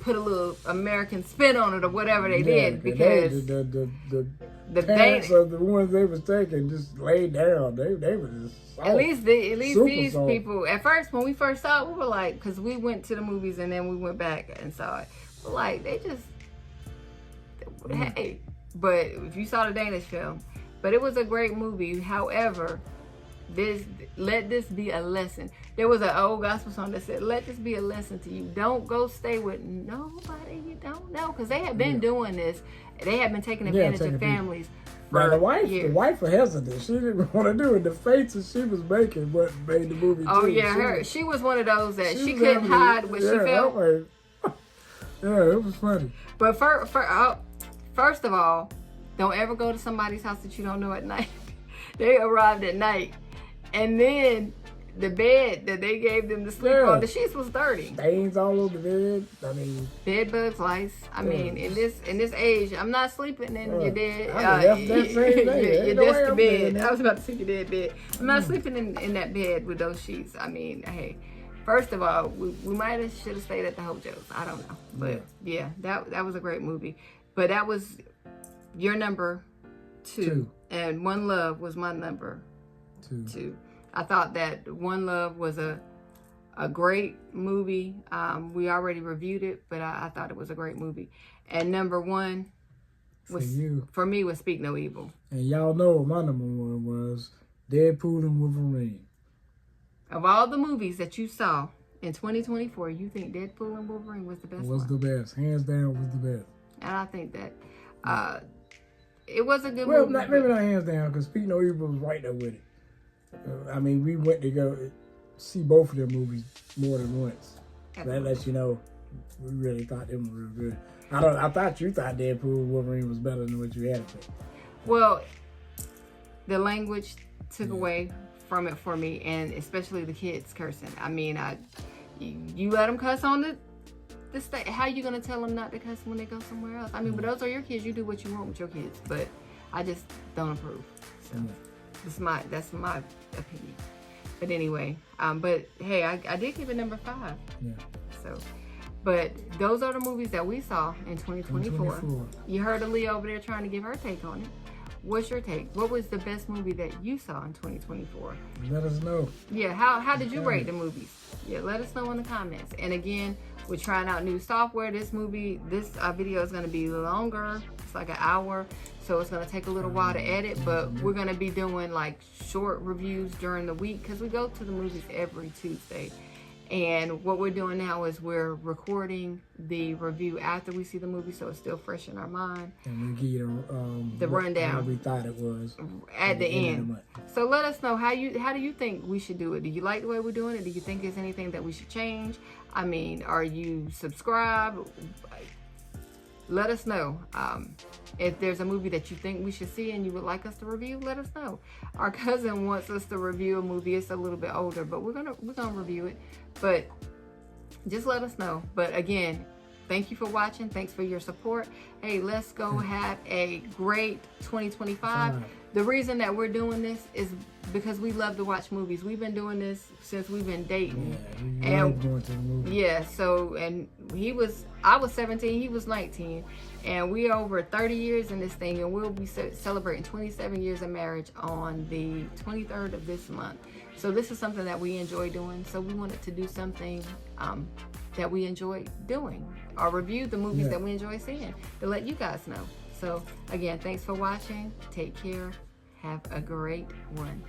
put a little American spin on it or whatever they did, because the parents of the ones they was taking just laid down. They were just soft. At least these soft. people. At first, when we first saw it, we were like, because we went to the movies and then we went back and saw it. We're like, they just hey. But if you saw the Danish film, but it was a great movie. However, let this be a lesson. There was an old gospel song that said, "Let this be a lesson to you. Don't go stay with nobody you don't know," because they have been doing this. They have been taking advantage of families for years. The wife was hesitant. She didn't want to do it. The faces she was making what made the movie. Oh too. yeah, she was one of those that she couldn't hide what she felt. Yeah, it was funny. But first of all, don't ever go to somebody's house that you don't know at night. They arrived at night, and then the bed that they gave them to sleep on, the sheets was dirty. Stains all over the bed. I mean, bed bugs, lice. I mean, in this age, I'm not sleeping in your dead. Your dusty bed. I was about to say your dead bed. I'm not sleeping in that bed with those sheets. I mean, hey. First of all, we might have should have stayed at the Hojo's. I don't know, but yeah, that was a great movie. But that was your number 2, and One Love was my number 2. I thought that One Love was a great movie. We already reviewed it, but I thought it was a great movie. And number 1 was for me was Speak No Evil. And y'all know what my number 1 was, Deadpool and Wolverine. Of all the movies that you saw in 2024, you think Deadpool and Wolverine was the best one? Was the best. Hands down was the best. And I think that it was a good movie. Well, maybe not hands down, because Speak No Evil was right there with it. I mean, we went to go see both of their movies more than once. That lets you know we really thought them were real good. I thought you thought Deadpool and Wolverine was better than what you had to say. Well, the language took away from it for me, and especially the kids cursing. I mean, you let them cuss on the state. How are you gonna tell them not to cuss when they go somewhere else? I mean, but those are your kids. You do what you want with your kids. But I just don't approve. So that's my opinion. But anyway, but hey, I did give it number 5. Yeah. So, but those are the movies that we saw in 2024. You heard Aaliyah over there trying to give her take on it. What's your take? What was the best movie that you saw in 2024? Let us know. Yeah, how did you rate the movies? Yeah, let us know in the comments. And again, we're trying out new software. This video is going to be longer. It's like an hour, so it's going to take a little while to edit, but we're going to be doing like short reviews during the week because we go to the movies every Tuesday. And what we're doing now is we're recording the review after we see the movie, so it's still fresh in our mind. And we give you the rundown. How we thought it was at the end. So let us know how do you think we should do it? Do you like the way we're doing it? Do you think there's anything that we should change? I mean, are you subscribed? Let us know. If there's a movie that you think we should see and you would like us to review, let us know. Our cousin wants us to review a movie. It's a little bit older, but we're gonna review it. But just let us know. But again, thank you for watching. Thanks for your support. Hey, let's go have a great 2025. the reason that we're doing this is because we love to watch movies. We've been doing this since we've been dating. Yeah, you love going to the movies. Yeah, so, and I was 17, he was 19, and we're over 30 years in this thing, and we'll be celebrating 27 years of marriage on the 23rd of this month. So this is something that we enjoy doing, so we wanted to do something that we enjoy doing, or review the movies that we enjoy seeing, to let you guys know. So again, thanks for watching. Take care. Have a great one.